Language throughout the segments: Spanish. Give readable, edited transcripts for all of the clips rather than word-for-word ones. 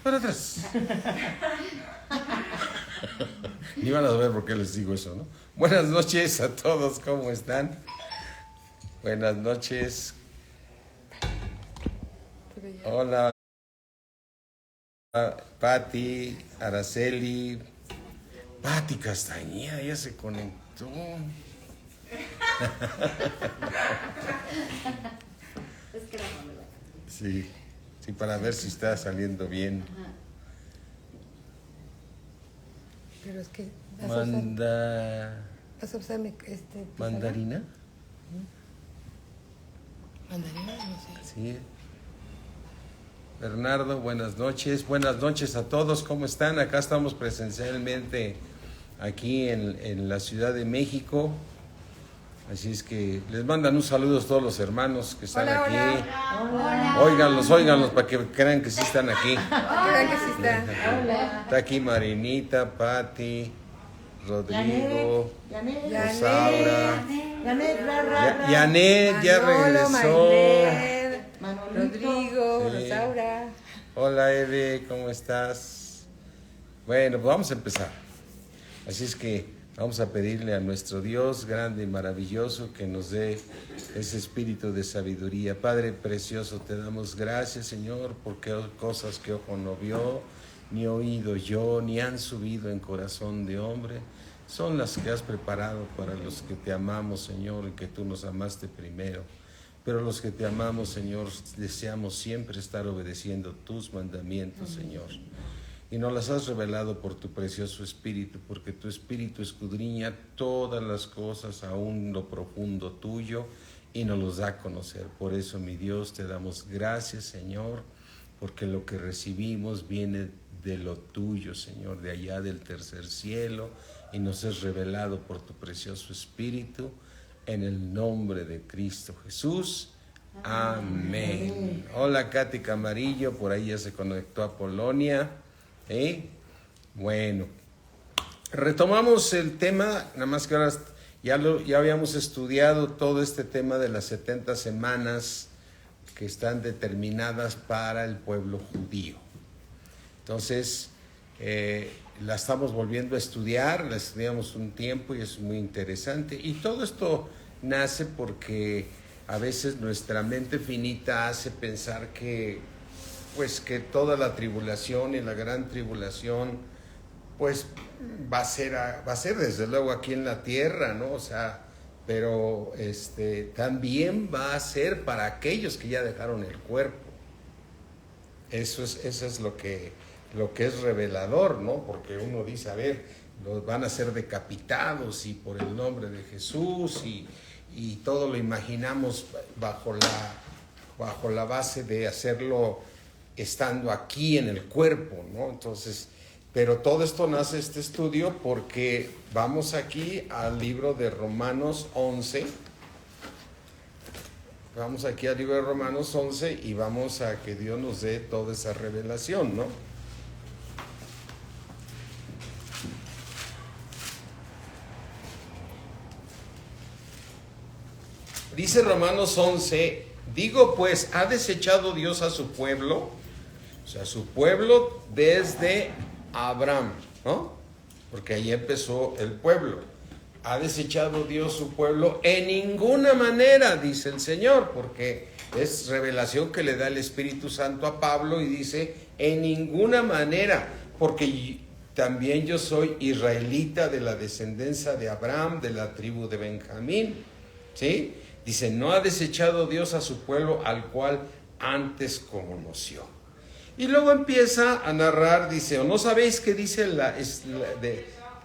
para atrás. Ni van a saber por qué les digo eso, ¿no? Buenas noches a todos, ¿cómo están? Buenas noches. Hola, Pati, Araceli. Pati Castañeda ya se conectó. Sí, sí, para ver si está saliendo bien. Pero es que ¿Vas a usar mandarina? Mandarina, no sé. Sí. Bernardo, buenas noches. Buenas noches a todos, ¿cómo están? Acá estamos presencialmente aquí en la Ciudad de México. Así es que les mandan un saludo a todos los hermanos que están aquí. Hola. Óiganlos para que crean que sí están aquí. Crean que sí están. Hola. Está aquí Marinita, Pati, Rodrigo, Rosaura. Yanet ya regresó. Rodrigo, Sí. Rosaura. Hola Eve, ¿cómo estás? Bueno, pues vamos a empezar. Así es que vamos a pedirle a nuestro Dios grande y maravilloso que nos dé ese espíritu de sabiduría. Padre precioso, te damos gracias, Señor, porque cosas que ojo no vio, ni oído yo, ni han subido en corazón de hombre, son las que has preparado para los que te amamos, Señor, y que tú nos amaste primero. Pero los que te amamos, Señor, deseamos siempre estar obedeciendo tus mandamientos, Señor. Y nos las has revelado por tu precioso Espíritu, porque tu Espíritu escudriña todas las cosas, aún lo profundo tuyo, y nos los da a conocer. Por eso, mi Dios, te damos gracias, Señor, porque lo que recibimos viene de lo tuyo, Señor, de allá del tercer cielo, y nos es revelado por tu precioso Espíritu, en el nombre de Cristo Jesús. Amén. Hola, Katy Camarillo, por ahí ya se conectó a Polonia. Bueno, retomamos el tema, nada más que ahora ya habíamos estudiado todo este tema de las 70 semanas que están determinadas para el pueblo judío. Entonces, la estamos volviendo a estudiar, la estudiamos un tiempo y es muy interesante. Y todo esto nace porque a veces nuestra mente finita hace pensar que toda la tribulación y la gran tribulación pues va a ser desde luego aquí en la tierra, ¿no? O sea, pero también va a ser para aquellos que ya dejaron el cuerpo. Eso es lo que es revelador, ¿no? Porque uno dice, a ver, los van a ser decapitados y por el nombre de Jesús y todo lo imaginamos bajo la base de hacerlo estando aquí en el cuerpo, ¿no? Entonces, pero todo esto nace este estudio porque vamos aquí al libro de Romanos 11. Vamos aquí al libro de Romanos 11 y vamos a que Dios nos dé toda esa revelación, ¿no? Dice Romanos 11, digo pues, ¿ha desechado Dios a su pueblo? O sea, su pueblo desde Abraham, ¿no? Porque ahí empezó el pueblo. ¿Ha desechado Dios su pueblo? En ninguna manera, dice el Señor, porque es revelación que le da el Espíritu Santo a Pablo y dice, en ninguna manera, porque también yo soy israelita de la descendencia de Abraham, de la tribu de Benjamín, ¿sí? Dice, no ha desechado Dios a su pueblo al cual antes conoció. Y luego empieza a narrar, dice, ¿o no sabéis qué dice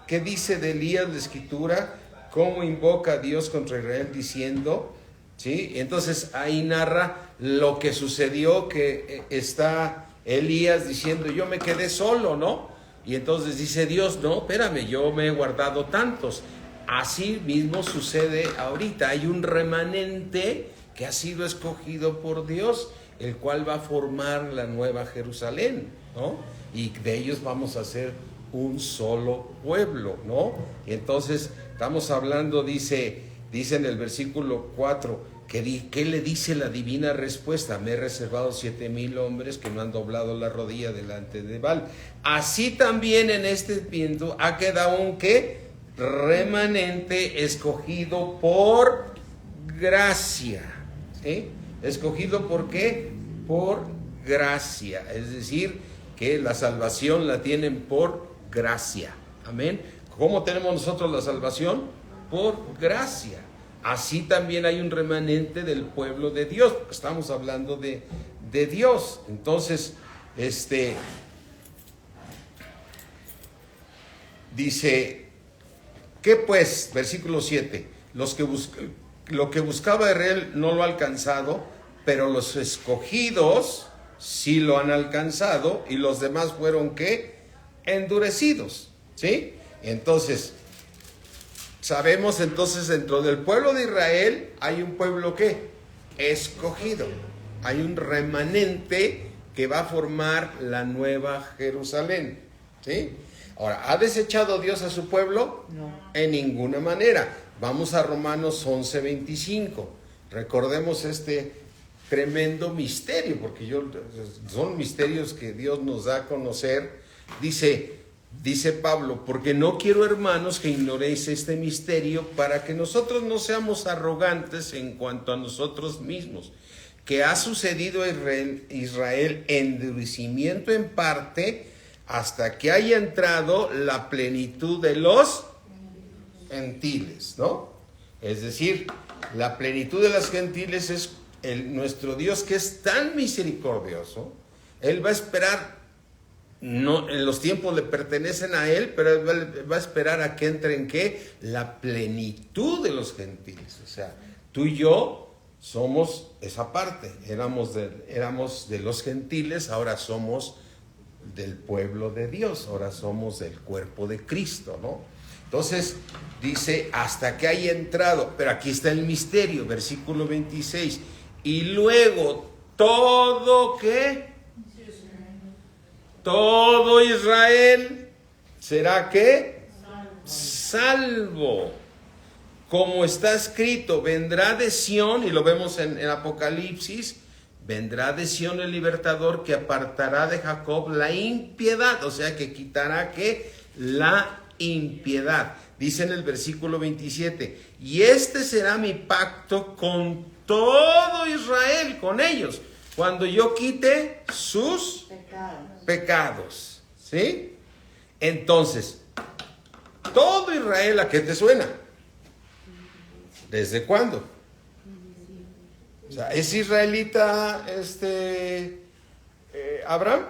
qué dice de Elías la Escritura? ¿Cómo invoca a Dios contra Israel diciendo? ¿Sí? Entonces ahí narra lo que sucedió, que está Elías diciendo, yo me quedé solo, ¿no? Y entonces dice Dios, no, espérame, yo me he guardado tantos. Así mismo sucede ahorita, hay un remanente que ha sido escogido por Dios, el cual va a formar la nueva Jerusalén, ¿no? Y de ellos vamos a ser un solo pueblo, ¿no? Y entonces estamos hablando, dice en el versículo 4, ¿Qué le dice la divina respuesta? Me he reservado 7,000 hombres que no han doblado la rodilla delante de Baal. Así también en este viento ha quedado un ¿qué? Remanente escogido por gracia. ¿Sí? ¿Escogido por qué? Por gracia. Es decir, que la salvación la tienen por gracia. Amén. ¿Cómo tenemos nosotros la salvación? Por gracia. Así también hay un remanente del pueblo de Dios, porque estamos hablando de Dios. Entonces, dice, ¿qué pues? Versículo 7, lo que buscaba Israel no lo ha alcanzado, pero los escogidos sí lo han alcanzado, y los demás fueron, ¿qué? Endurecidos, ¿sí? Entonces, sabemos entonces dentro del pueblo de Israel hay un pueblo ¿qué? Escogido. Hay un remanente que va a formar la nueva Jerusalén. ¿Sí? Ahora, ¿ha desechado Dios a su pueblo? No. En ninguna manera. Vamos a Romanos 11:25. Recordemos este tremendo misterio, porque son misterios que Dios nos da a conocer. Dice Pablo, porque no quiero, hermanos, que ignoréis este misterio, para que nosotros no seamos arrogantes en cuanto a nosotros mismos, que ha sucedido a Israel endurecimiento en parte, hasta que haya entrado la plenitud de los gentiles, ¿no? Es decir, la plenitud de los gentiles es nuestro Dios, que es tan misericordioso. Él va a esperar. No, en los tiempos le pertenecen a Él, pero Él va a esperar a que entre en ¿qué? La plenitud de los gentiles. O sea, tú y yo somos esa parte. Éramos de los gentiles, ahora somos del pueblo de Dios, ahora somos del cuerpo de Cristo, ¿no? Entonces, dice, hasta que haya entrado, pero aquí está el misterio, versículo 26, y luego todo, ¿qué? Todo Israel será ¿qué? Salvo. Como está escrito, vendrá de Sión, y lo vemos en Apocalipsis, vendrá de Sión el libertador que apartará de Jacob la impiedad, o sea que quitará ¿qué? La impiedad. Dice en el versículo 27, y este será mi pacto con todo Israel, con ellos, cuando yo quite sus pecados, ¿sí? Entonces, todo Israel, ¿a qué te suena? ¿Desde cuándo? O sea, ¿es israelita Abraham?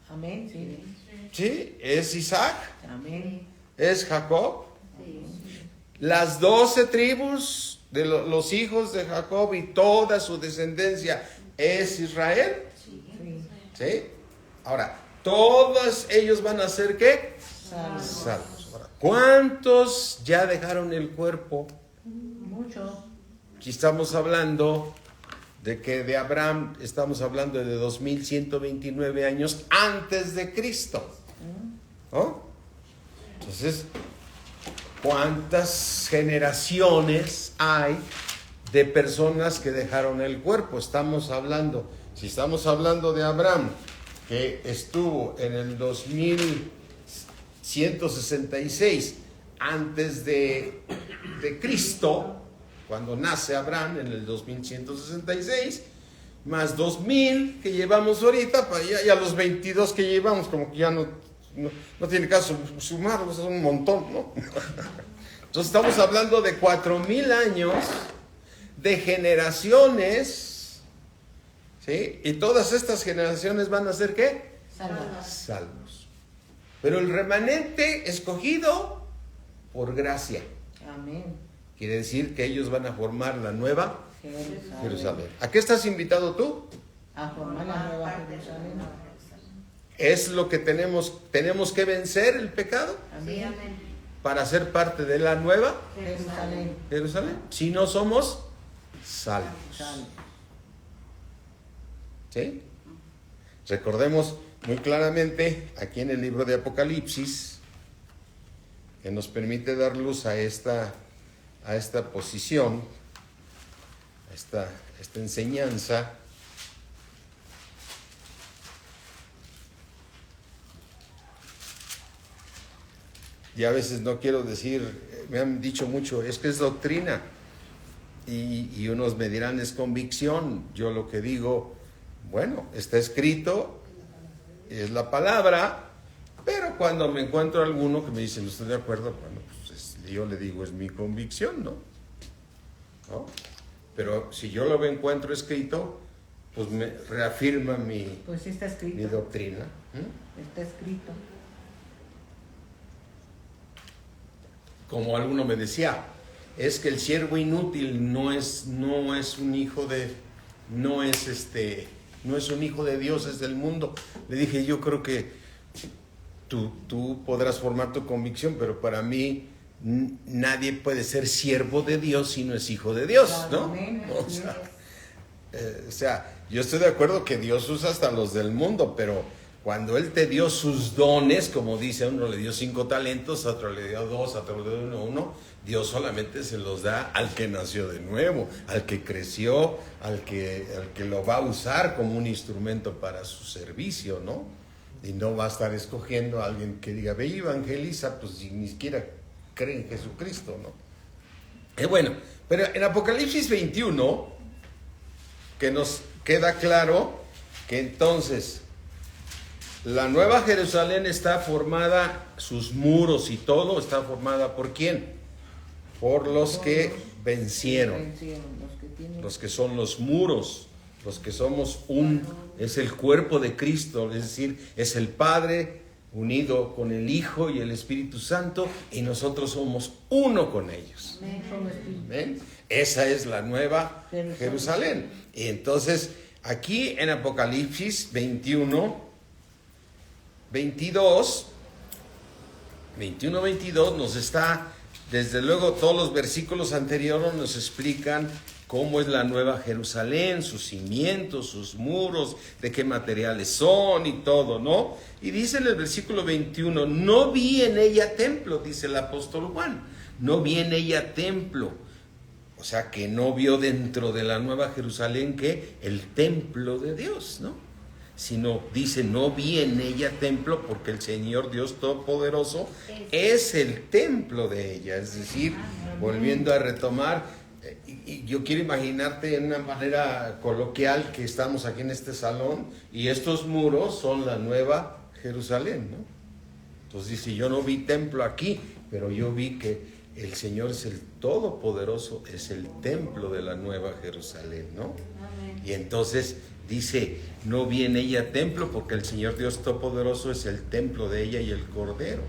Amén, sí. ¿Sí? ¿Es Isaac? Amén. ¿Es Jacob? Las 12 tribus de los hijos de Jacob y toda su descendencia, ¿es Israel? ¿Sí? Ahora, todos ellos van a ser ¿qué? Salvos. Ahora, ¿cuántos ya dejaron el cuerpo? Muchos. Aquí estamos hablando de que de Abraham estamos hablando de 2129 años antes de Cristo, ¿no? Entonces, ¿cuántas generaciones hay de personas que dejaron el cuerpo? Estamos hablando, si estamos hablando de Abraham, que estuvo en el 2166 antes de Cristo, cuando nace Abraham en el 2166, más 2000 que llevamos ahorita, ya los 22 que llevamos, como que ya no tiene caso sumarlos, es un montón, ¿no? Entonces estamos hablando de 4000 años de generaciones, ¿sí? Y todas estas generaciones van a ser ¿qué? Salvos. Pero el remanente escogido por gracia. Amén. Quiere decir que ellos van a formar la nueva Jerusalén. ¿A qué estás invitado tú? A formar la nueva Jerusalén. Es lo que tenemos que vencer el pecado. Amén. Para ser parte de la nueva Jerusalén. Si no somos salvos. ¿Sí? Recordemos muy claramente aquí en el libro de Apocalipsis, que nos permite dar luz a esta posición, a esta enseñanza. Y a veces no quiero decir, me han dicho mucho, es que es doctrina. Y unos me dirán, es convicción. Yo lo que digo, bueno, está escrito, es la palabra, pero cuando me encuentro alguno que me dice, no estoy de acuerdo, bueno, pues yo le digo, es mi convicción, ¿no? Pero si yo lo encuentro escrito, pues me reafirma Pues sí está escrito. mi doctrina. Está escrito. Como alguno me decía, es que el siervo inútil no es un hijo de, no es un hijo de Dios, es del mundo. Le dije, yo creo que tú podrás formar tu convicción, pero para mí nadie puede ser siervo de Dios si no es hijo de Dios, ¿no? O sea, yo estoy de acuerdo que Dios usa hasta los del mundo, pero cuando Él te dio sus dones, como dice, a uno le dio 5 talentos, a otro le dio 2, a otro le dio 1, Dios solamente se los da al que nació de nuevo, al que creció, al que lo va a usar como un instrumento para su servicio, ¿no? Y no va a estar escogiendo a alguien que diga, ve y evangeliza, pues si ni siquiera cree en Jesucristo, ¿no? Bueno, pero en Apocalipsis 21, que nos queda claro que entonces la Nueva Jerusalén está formada, sus muros y todo está formada ¿por quién? Por los que vencieron, los que son los muros, los que somos es el cuerpo de Cristo, es decir, es el Padre unido con el Hijo y el Espíritu Santo, y nosotros somos uno con ellos. ¿Ven? Esa es la Nueva Jerusalén. Y entonces, aquí en Apocalipsis 21, 22 nos está, desde luego todos los versículos anteriores nos explican cómo es la Nueva Jerusalén, sus cimientos, sus muros, de qué materiales son y todo, ¿no? Y dice en el versículo 21, no vi en ella templo, dice el apóstol Juan, no vi en ella templo. O sea, que no vio dentro de la Nueva Jerusalén que el templo de Dios, ¿no? Sino dice, no vi en ella templo, porque el Señor Dios Todopoderoso es el templo de ella. Es decir, volviendo a retomar, y yo quiero imaginarte en una manera coloquial que estamos aquí en este salón, y estos muros son la Nueva Jerusalén, ¿no? Entonces dice, yo no vi templo aquí, pero yo vi que el Señor es el Todopoderoso, es el templo de la Nueva Jerusalén, ¿no? Amén. Y entonces dice, no vi en ella templo, porque el Señor Dios Todopoderoso es el templo de ella y el Cordero.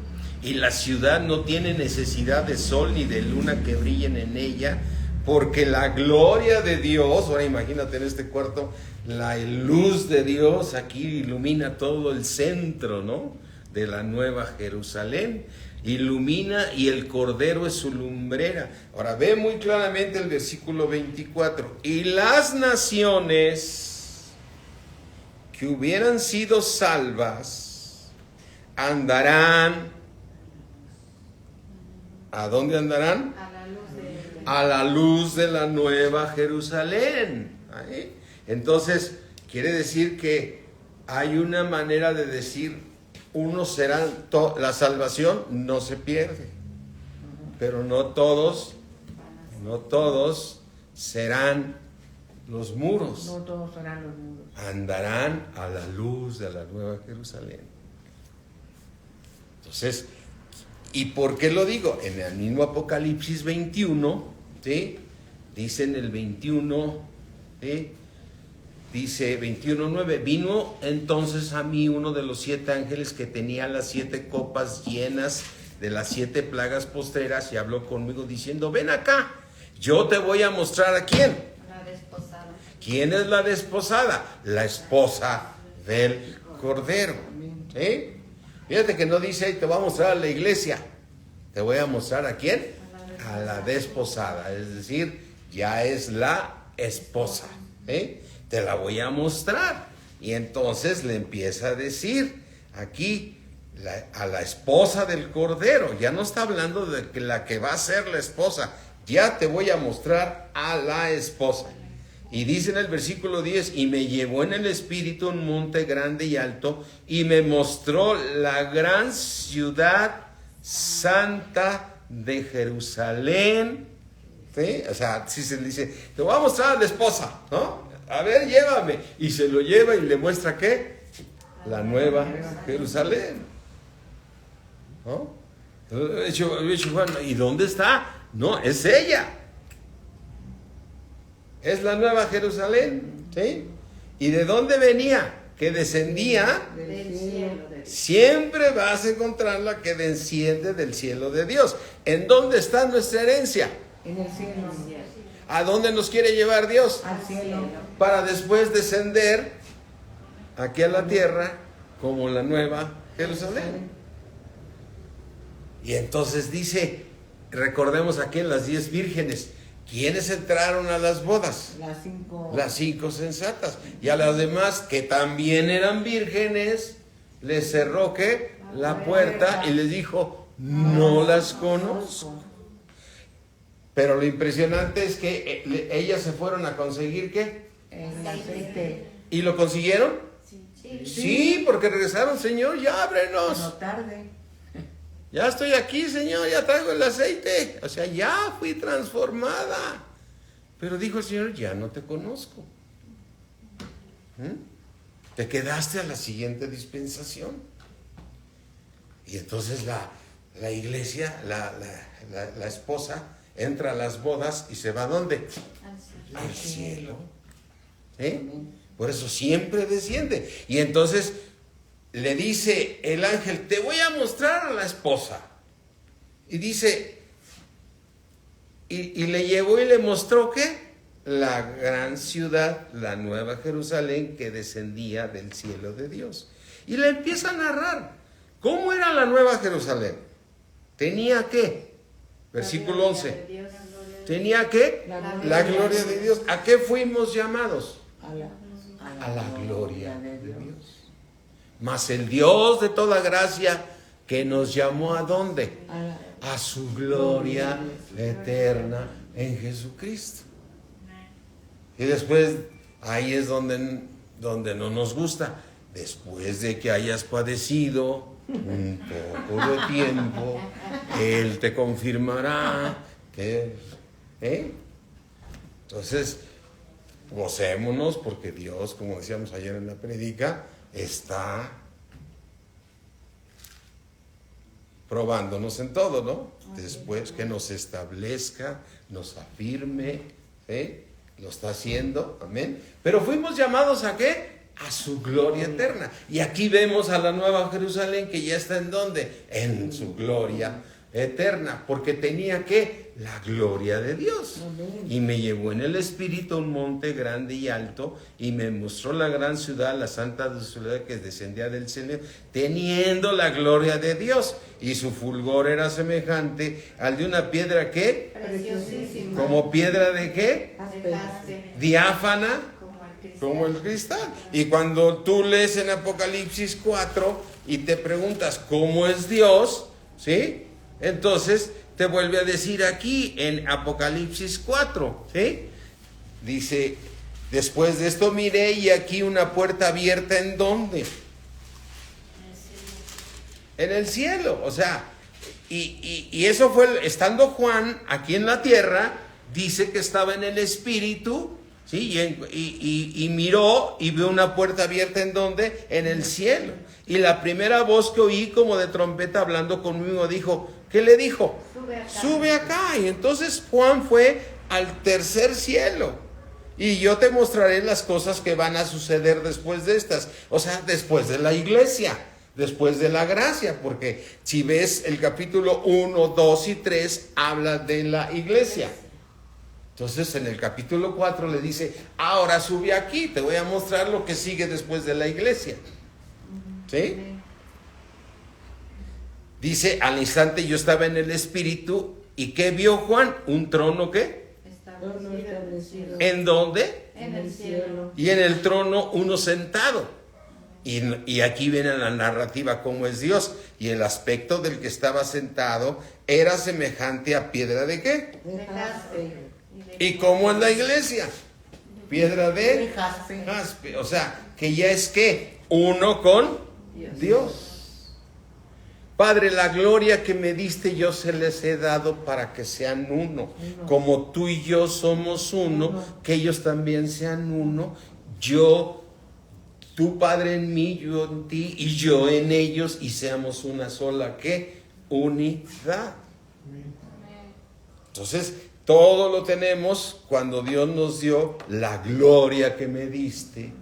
Y la ciudad no tiene necesidad de sol ni de luna que brillen en ella, porque la gloria de Dios, ahora imagínate en este cuarto, la luz de Dios aquí ilumina todo el centro, ¿no?, de la Nueva Jerusalén. Ilumina y el Cordero es su lumbrera. Ahora ve muy claramente el versículo 24. Y las naciones que hubieran sido salvas andarán. ¿A dónde andarán? A la luz de la Nueva Jerusalén. ¿Ahí? Entonces, quiere decir que hay una manera de decir, unos serán, la salvación no se pierde, pero no todos serán los muros. No todos serán los muros. Andarán a la luz de la Nueva Jerusalén. Entonces, ¿y por qué lo digo? En el mismo Apocalipsis 21, ¿sí? Dice en el 21, ¿sí? Dice 21:9, vino entonces a mí uno de los 7 ángeles que tenía las 7 copas llenas de las 7 plagas postreras y habló conmigo diciendo, ven acá, yo te voy a mostrar a quién. La desposada. ¿Quién es la desposada? La esposa del Cordero. ¿Sí? Fíjate que no dice, te voy a mostrar a la iglesia, te voy a mostrar a quién. A la desposada, es decir, ya es la esposa, ¿sí? Te la voy a mostrar. Y entonces le empieza a decir aquí a la esposa del Cordero. Ya no está hablando de que la que va a ser la esposa. Ya te voy a mostrar a la esposa. Y dice en el versículo 10, y me llevó en el espíritu a un monte grande y alto, y me mostró la gran ciudad santa de Jerusalén. ¿Sí? O sea, si se le dice, te voy a mostrar a la esposa, ¿no? A ver, llévame. Y se lo lleva y le muestra, ¿qué? La nueva Jerusalén, ¿no? Bueno, ¿y dónde está? No, es ella. Es la nueva Jerusalén, ¿sí? ¿Y de dónde venía? Que descendía Del cielo. Siempre vas a encontrarla que desciende del cielo de Dios. ¿En dónde está nuestra herencia? En el cielo. ¿A dónde nos quiere llevar Dios? Al cielo. Para después descender aquí a la tierra como la nueva Jerusalén. Y entonces dice, recordemos aquí en las 10 vírgenes, ¿quiénes entraron a las bodas? Las 5 sensatas. Y a las demás, que también eran vírgenes, les cerró, ¿qué? La puerta y les dijo, no las conozco. Pero lo impresionante es que ellas se fueron a conseguir, ¿qué? El aceite. ¿Y lo consiguieron? Sí, porque regresaron, Señor, ya ábrenos. No tarde. Ya estoy aquí, Señor, ya traigo el aceite. O sea, ya fui transformada. Pero dijo el Señor, ya no te conozco. Te quedaste a la siguiente dispensación. Y entonces la iglesia, la esposa, entra a las bodas y se va ¿a dónde? Al cielo. Por eso siempre desciende. Y entonces le dice el ángel, te voy a mostrar a la esposa. Y dice, y le llevó y le mostró, ¿qué? La gran ciudad, la nueva Jerusalén que descendía del cielo de Dios. Y le empieza a narrar, ¿cómo era la nueva Jerusalén? ¿Tenía qué? Versículo 11. ¿Tenía qué? La gloria de Dios. ¿A qué fuimos llamados? A la gloria de Dios. Mas el Dios de toda gracia que nos llamó ¿a dónde? A su gloria eterna en Jesucristo. Y después, ahí es donde no nos gusta. Después de que hayas padecido un poco de tiempo, Él te confirmará que... Entonces, gocémonos porque Dios, como decíamos ayer en la predica, está probándonos en todo, ¿no? Después que nos establezca, nos afirme, lo está haciendo, amén. Pero fuimos llamados ¿a qué? A su gloria eterna. Y aquí vemos a la nueva Jerusalén que ya está ¿en dónde? En su gloria eterna, porque tenía ¿qué? La gloria de Dios. Y me llevó en el espíritu a un monte grande y alto, y me mostró la gran ciudad, la santa ciudad que descendía del cielo, teniendo la gloria de Dios, y su fulgor era semejante al de una piedra ¿qué? Preciosísima. ¿Como piedra de qué? Jaspe. Diáfana, como el cristal. Y cuando tú lees en Apocalipsis 4 y te preguntas ¿cómo es Dios? ¿Sí? Entonces te vuelve a decir aquí en Apocalipsis 4, ¿sí? Dice, después de esto miré y aquí una puerta abierta, ¿en dónde? En el cielo. O sea, y eso fue, estando Juan aquí en la tierra, dice que estaba en el espíritu, ¿sí? Y miró y vio una puerta abierta, ¿en dónde? En el cielo. Y la primera voz que oí como de trompeta hablando conmigo dijo, ¿qué le dijo? Sube acá. Y entonces Juan fue al tercer cielo. Y yo te mostraré las cosas que van a suceder después de estas. O sea, después de la iglesia, después de la gracia. Porque si ves el capítulo 1, 2 y 3, habla de la iglesia. Entonces en el capítulo 4 le dice, ahora sube aquí, te voy a mostrar lo que sigue después de la iglesia. ¿Sí? Dice, al instante yo estaba en el espíritu, ¿y qué vio Juan? ¿Un trono qué? Establecido. ¿En dónde? En el cielo. Y en el trono uno sentado. Y aquí viene la narrativa cómo es Dios. Y el aspecto del que estaba sentado era semejante a piedra de qué? De jaspe. ¿Y cómo es la iglesia? piedra de jaspe. jaspe. O sea, que ya es que uno con Dios. Padre, la gloria que me diste yo se les he dado para que sean uno. Como tú y yo somos uno, que ellos también sean uno. Yo, tú Padre en mí, yo en ti y yo en ellos y seamos una sola, ¿qué? Unidad. Entonces, todo lo tenemos cuando Dios nos dio la gloria que me diste.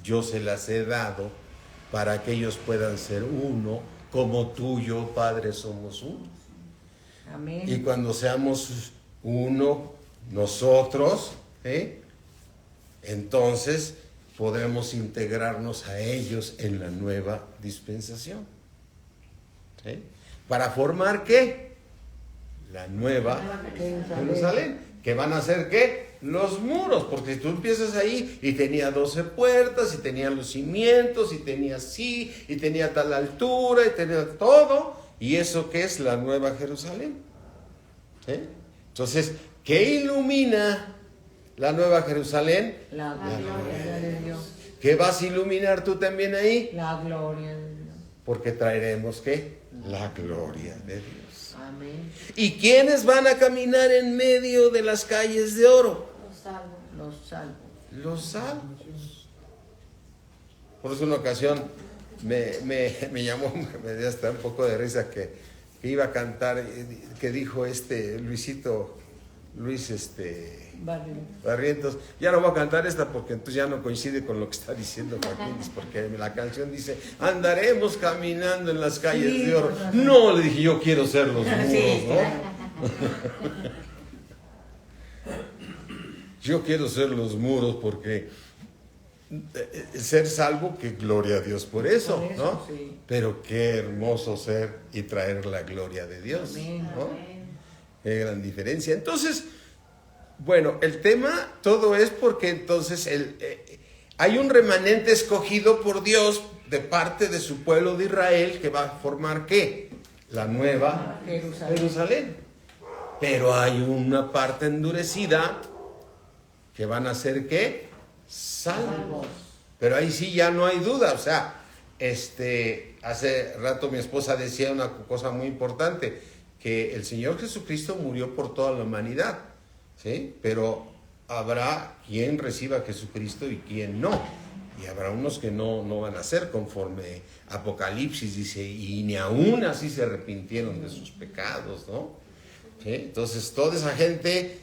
Yo se las he dado para que ellos puedan ser uno, como tú y yo, Padre, somos uno. Amén. Y cuando seamos uno, nosotros, entonces podremos integrarnos a ellos en la nueva dispensación. ¿Sí? ¿Para formar qué? La nueva Jerusalén. ¿Que van a ser qué? Los muros, porque si tú empiezas ahí y tenía 12 puertas, y tenía los cimientos, y tenía así, y tenía tal altura, y tenía todo, y eso ¿qué es? La nueva Jerusalén. ¿Sí? Entonces, ¿qué ilumina la nueva Jerusalén? La gloria de Dios. ¿Qué vas a iluminar tú también ahí? La gloria de Dios. Porque traeremos ¿qué? La gloria de Dios. Amén. ¿Y quiénes van a caminar en medio de las calles de oro? Los salvos. Los salvos. Los salvos. Por eso una ocasión me llamó, me dio hasta un poco de risa que iba a cantar, que dijo Luis Barrientos, ya no voy a cantar esta porque entonces ya no coincide con lo que está diciendo Joaquín, porque la canción dice, andaremos caminando en las calles de oro. No, le dije, yo quiero ser los muros, ¿no? Yo quiero ser los muros porque ser salvo, que gloria a Dios por eso, ¿no? Sí. Pero qué hermoso ser y traer la gloria de Dios, ¿no? Qué gran diferencia. Entonces, bueno, el tema, todo es porque entonces hay un remanente escogido por Dios de parte de su pueblo de Israel que va a formar ¿qué? La nueva Jerusalén. Pero hay una parte endurecida que van a ser ¿qué? Salvos. Pero ahí sí ya no hay duda, o sea, hace rato mi esposa decía una cosa muy importante, que el Señor Jesucristo murió por toda la humanidad, ¿sí? Pero habrá quien reciba a Jesucristo y quien no. Y habrá unos que no van a ser conforme Apocalipsis dice, y ni aún así se arrepintieron de sus pecados, ¿no? ¿Sí? Entonces toda esa gente,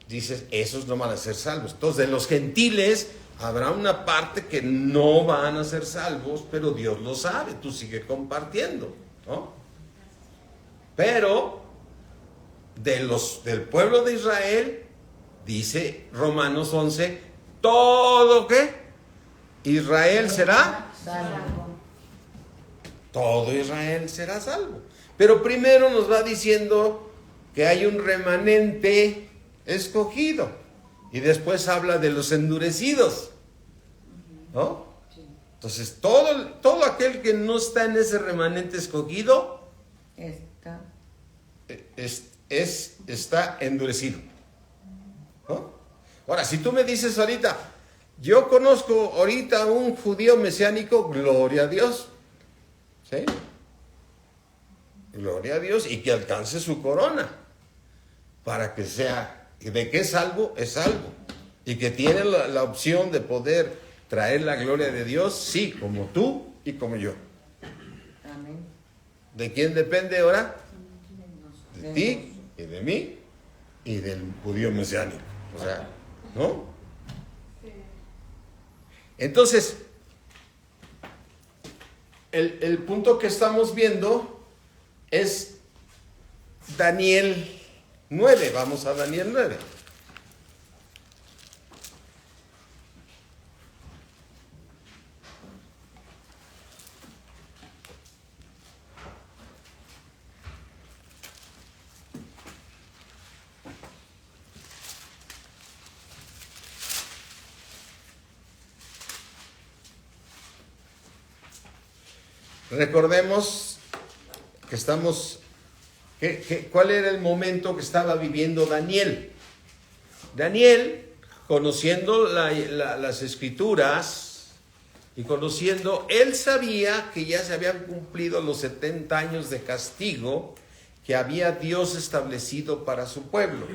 dices, esos no van a ser salvos. Entonces de los gentiles habrá una parte que no van a ser salvos, pero Dios lo sabe, tú sigue compartiendo, ¿no? Pero del pueblo de Israel, dice Romanos 11, todo ¿qué? Israel será salvo. Todo Israel será salvo. Pero primero nos va diciendo que hay un remanente escogido. Y después habla de los endurecidos, ¿no? Entonces, todo aquel que no está en ese remanente escogido está endurecido, ¿no? Ahora, si tú me dices ahorita, yo conozco ahorita un judío mesiánico, gloria a Dios, ¿sí? Gloria a Dios, y que alcance su corona, para que sea... ¿De qué es salvo? Es salvo. Y que tiene la opción de poder traer la gloria de Dios, sí, como tú y como yo. Amén. ¿De quién depende ahora? De ti y de mí y del judío mesiánico. O sea, ¿no? Entonces, el punto que estamos viendo es Daniel 9, vamos a Daniel 9. Recordemos que estamos... ¿Cuál era el momento que estaba viviendo Daniel? Daniel, conociendo las escrituras y conociendo, él sabía que ya se habían cumplido los 70 años de castigo que había Dios establecido para su pueblo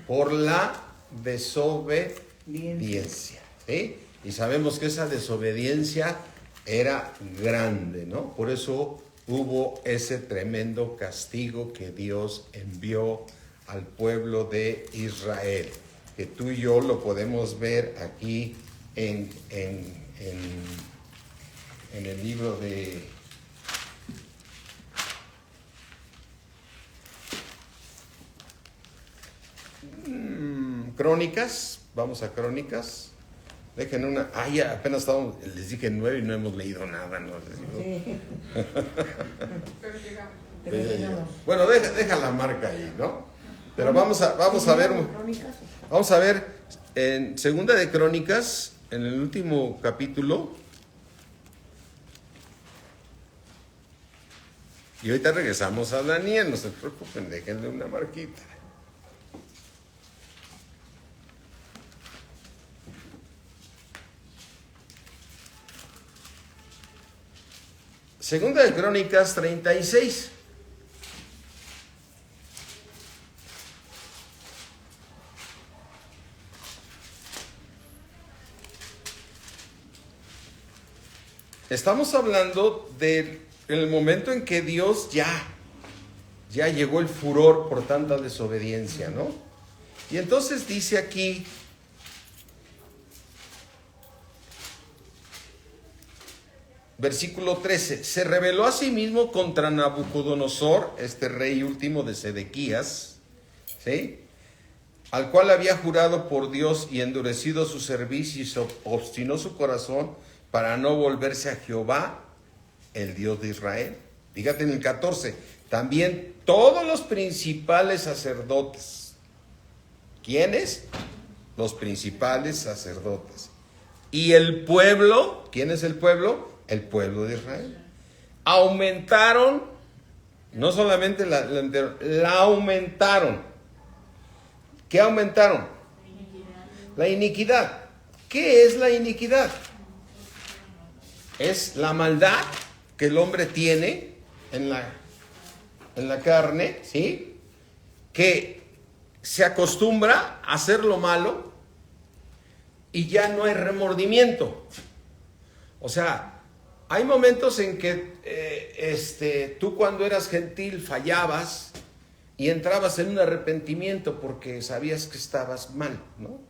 por la desobediencia, ¿sí? Y sabemos que esa desobediencia era grande, ¿no? Por eso hubo ese tremendo castigo que Dios envió al pueblo de Israel, que tú y yo lo podemos ver aquí en el libro de Crónicas. Vamos a Crónicas. Dejen una. Ya apenas estábamos, les dije 9 y no hemos leído nada, ¿no? Les digo. Sí. Pero llegamos. Bueno, deja la marca ahí, ¿no? Pero vamos a ver. Vamos a ver en Segunda de Crónicas, en el último capítulo. Y ahorita regresamos a Daniel, no se preocupen, déjenle una marquita. Segunda de Crónicas 36. Estamos hablando del momento en que Dios ya llegó el furor por tanta desobediencia, ¿no? Y entonces dice aquí, versículo 13, se rebeló a sí mismo contra Nabucodonosor, este rey último de Sedequías, ¿sí? Al cual había jurado por Dios y endurecido su servicio y se obstinó su corazón para no volverse a Jehová, el Dios de Israel. Fíjate en el 14, también todos los principales sacerdotes. ¿Quiénes? Los principales sacerdotes. Y el pueblo, ¿quién es el pueblo? El pueblo de Israel. Aumentaron, no solamente la aumentaron. ¿Qué aumentaron? La iniquidad. ¿Qué es la iniquidad? Es la maldad que el hombre tiene en la carne, ¿sí? Que se acostumbra a hacer lo malo y ya no hay remordimiento. O sea, hay momentos en que tú cuando eras gentil fallabas y entrabas en un arrepentimiento porque sabías que estabas mal, ¿no?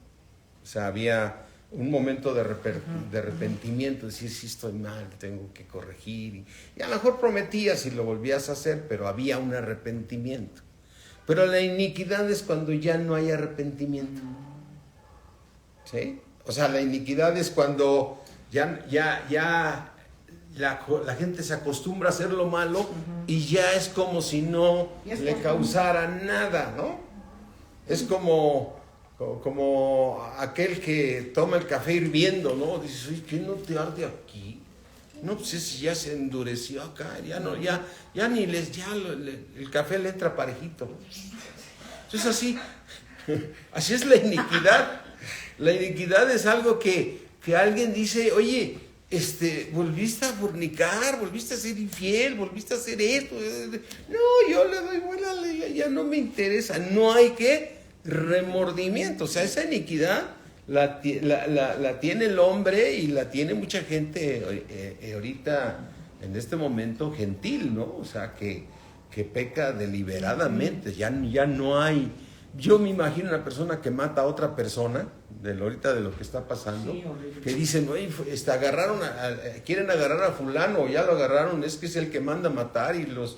O sea, había un momento de arrepentimiento, decir, sí estoy mal, tengo que corregir. Y a lo mejor prometías y lo volvías a hacer, pero había un arrepentimiento. Pero la iniquidad es cuando ya no hay arrepentimiento. ¿Sí? O sea, la iniquidad es cuando ya la gente se acostumbra a hacer lo malo y ya es como si no le causara nada, ¿no? Es como aquel que toma el café hirviendo, ¿no? Dices, oye, ¿qué no te arde aquí? No, pues ese ya se endureció acá, ya ni el café le entra parejito. Entonces así es la iniquidad. La iniquidad es algo que alguien dice, oye, volviste a fornicar, volviste a ser infiel, volviste a hacer esto. No, yo le doy vuelta, ya no me interesa. No hay remordimiento. O sea, esa iniquidad la tiene el hombre y la tiene mucha gente ahorita, en este momento, gentil, ¿no? O sea, que peca deliberadamente. Ya no hay. Yo me imagino una persona que mata a otra persona, ahorita de lo que está pasando, sí, que dicen, oye, quieren agarrar a fulano, ya lo agarraron, es que es el que manda a matar y los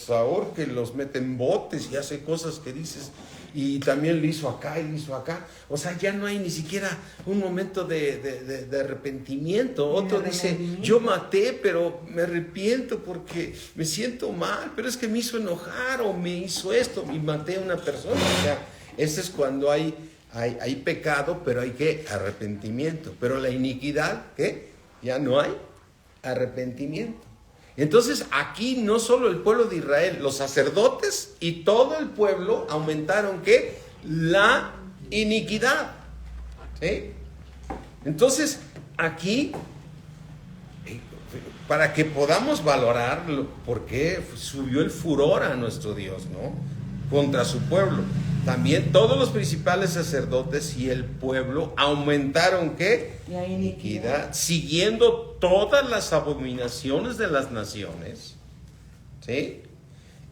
ahorca y los mete en botes y hace cosas que dices, y también lo hizo acá y lo hizo acá. O sea, ya no hay ni siquiera un momento de arrepentimiento. Otro dice, yo maté, pero me arrepiento porque me siento mal, pero es que me hizo enojar o me hizo esto y maté a una persona. O sea, ese es cuando hay pecado, pero hay arrepentimiento. Pero la iniquidad, ¿qué? Ya no hay arrepentimiento. Entonces aquí no solo el pueblo de Israel, los sacerdotes y todo el pueblo aumentaron ¿qué? La iniquidad. ¿Sí? Entonces, aquí, para que podamos valorar por qué subió el furor a nuestro Dios, ¿no? Contra su pueblo. También todos los principales sacerdotes y el pueblo aumentaron, ¿qué? La iniquidad. Siguiendo todas las abominaciones de las naciones, ¿sí?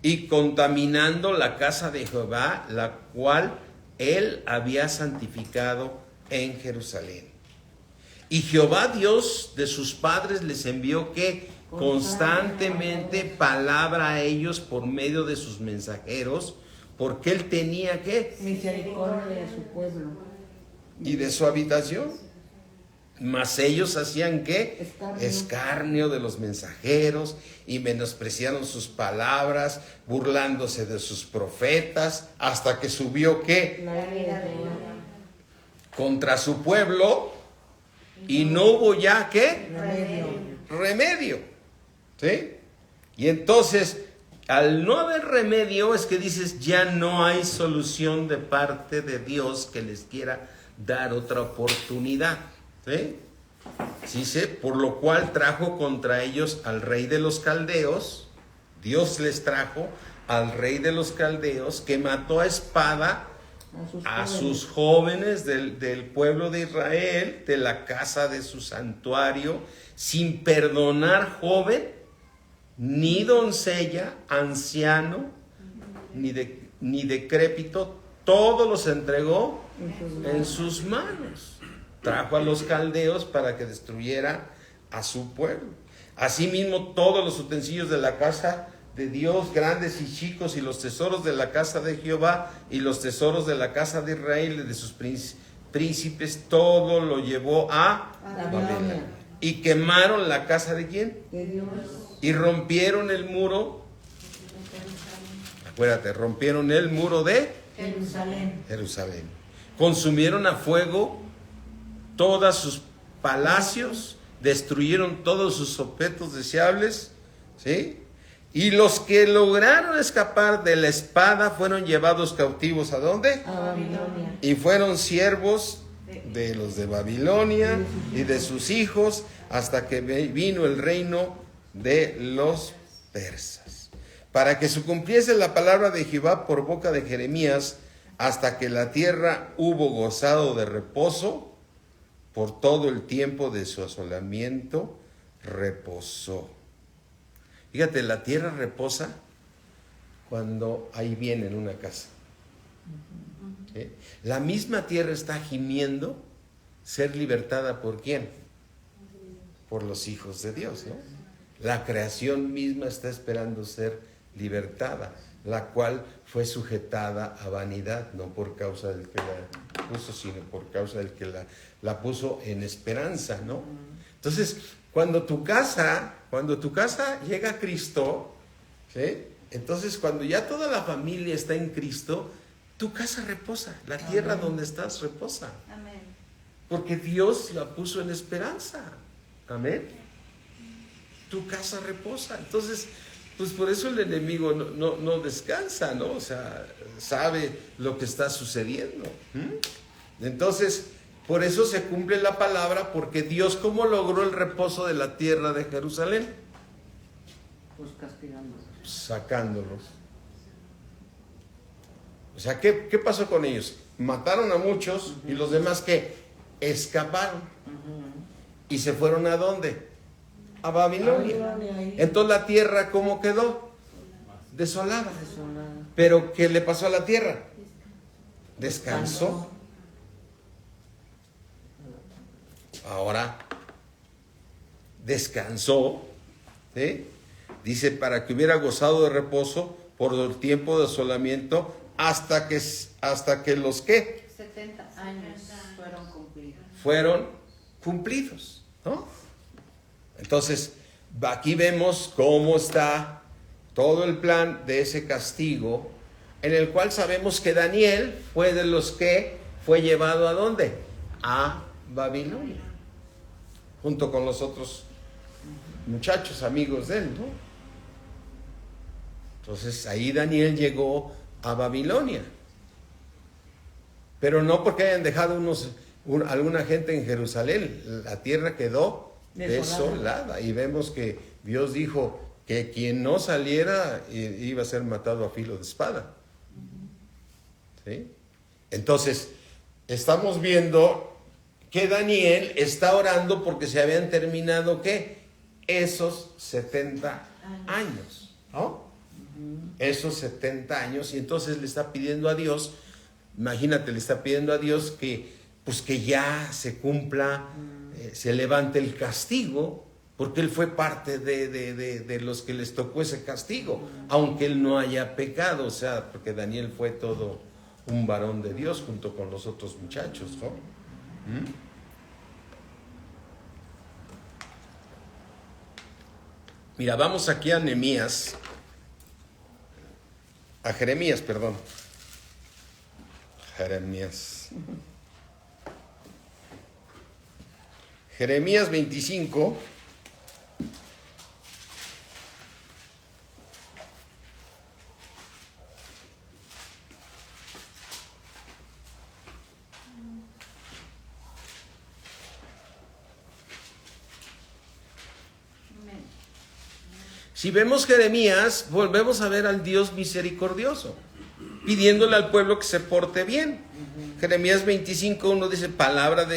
Y contaminando la casa de Jehová, la cual él había santificado en Jerusalén. Y Jehová Dios de sus padres les envió que constantemente palabra a ellos por medio de sus mensajeros, porque él tenía que Misericordia de su pueblo. y de su habitación. Mas ellos hacían ¿qué? Escarnio de los mensajeros y menospreciaron sus palabras, burlándose de sus profetas, hasta que subió ¿qué? La ira de Jehová. Contra su pueblo, y no hubo ya ¿qué? Remedio. ¿Sí? Y entonces, al no haber remedio, es que dices, ya no hay solución de parte de Dios que les quiera dar otra oportunidad. ¿Sí? Dice, por lo cual trajo contra ellos al rey de los caldeos. Dios les trajo al rey de los caldeos, que mató a espada a sus jóvenes del pueblo de Israel, de la casa de su santuario, sin perdonar joven, ni doncella, anciano, ni decrépito, todos los entregó en sus manos. Trajo a los caldeos para que destruyera a su pueblo. Asimismo, todos los utensilios de la casa de Dios, grandes y chicos, y los tesoros de la casa de Jehová, y los tesoros de la casa de Israel y de sus príncipes, todo lo llevó a Babilonia. Y quemaron la casa de ¿quién? De Dios. Y rompieron el muro. Acuérdate, rompieron el muro de Jerusalén. Consumieron a fuego todos sus palacios, destruyeron todos sus objetos deseables, ¿sí? Y los que lograron escapar de la espada fueron llevados cautivos ¿a dónde? A Babilonia. Y fueron siervos de los de Babilonia y de sus hijos hasta que vino el reino de los persas. Para que se cumpliese la palabra de Jehová por boca de Jeremías, hasta que la tierra hubo gozado de reposo, por todo el tiempo de su asolamiento reposó. Fíjate, la tierra reposa cuando hay bien en una casa. ¿Sí? La misma tierra está gimiendo ser libertada ¿por quién? Por los hijos de Dios, ¿no? La creación misma está esperando ser libertada, la cual fue sujetada a vanidad, no por causa del que la puso, sino por causa del que la puso en esperanza, ¿no? Entonces, cuando tu casa llega a Cristo, ¿sí? Entonces cuando ya toda la familia está en Cristo, tu casa reposa, la tierra donde estás reposa. Amén. Porque Dios la puso en esperanza. Amén. Tu casa reposa. Entonces, pues por eso el enemigo no descansa, ¿no? O sea, sabe lo que está sucediendo. Entonces, por eso se cumple la palabra, porque Dios, ¿cómo logró el reposo de la tierra de Jerusalén? Pues castigándolos. Sacándolos. O sea, ¿qué pasó con ellos? Mataron a muchos y los demás ¿qué? Escaparon. ¿Y se fueron a dónde? A Babilonia. Entonces la tierra, ¿cómo quedó? Desolada. ¿Pero qué le pasó a la tierra? Descansó. Ahora, descansó, ¿sí? Dice, para que hubiera gozado de reposo por el tiempo de asolamiento, hasta que los ¿qué? 70 años fueron cumplidos, ¿no? Entonces, aquí vemos cómo está todo el plan de ese castigo, en el cual sabemos que Daniel fue de los que fue llevado ¿a dónde? A Babilonia, junto con los otros muchachos amigos de él, ¿no? Entonces ahí Daniel llegó a Babilonia, pero no porque hayan dejado unos alguna gente en Jerusalén, la tierra quedó desolada. Y vemos que Dios dijo que quien no saliera iba a ser matado a filo de espada. ¿Sí? Entonces, estamos viendo que Daniel está orando porque se habían terminado, ¿qué? Esos 70 años, ¿no? Esos 70 años, y entonces le está pidiendo a Dios, imagínate, le está pidiendo a Dios que, pues que ya se cumpla, se levante el castigo, porque él fue parte de los que les tocó ese castigo, aunque él no haya pecado, o sea, porque Daniel fue todo un varón de Dios junto con los otros muchachos, ¿no? Mira, vamos aquí a Jeremías, perdón. Jeremías 25. Si vemos Jeremías, volvemos a ver al Dios misericordioso, pidiéndole al pueblo que se porte bien. Jeremías 25:1 dice, palabra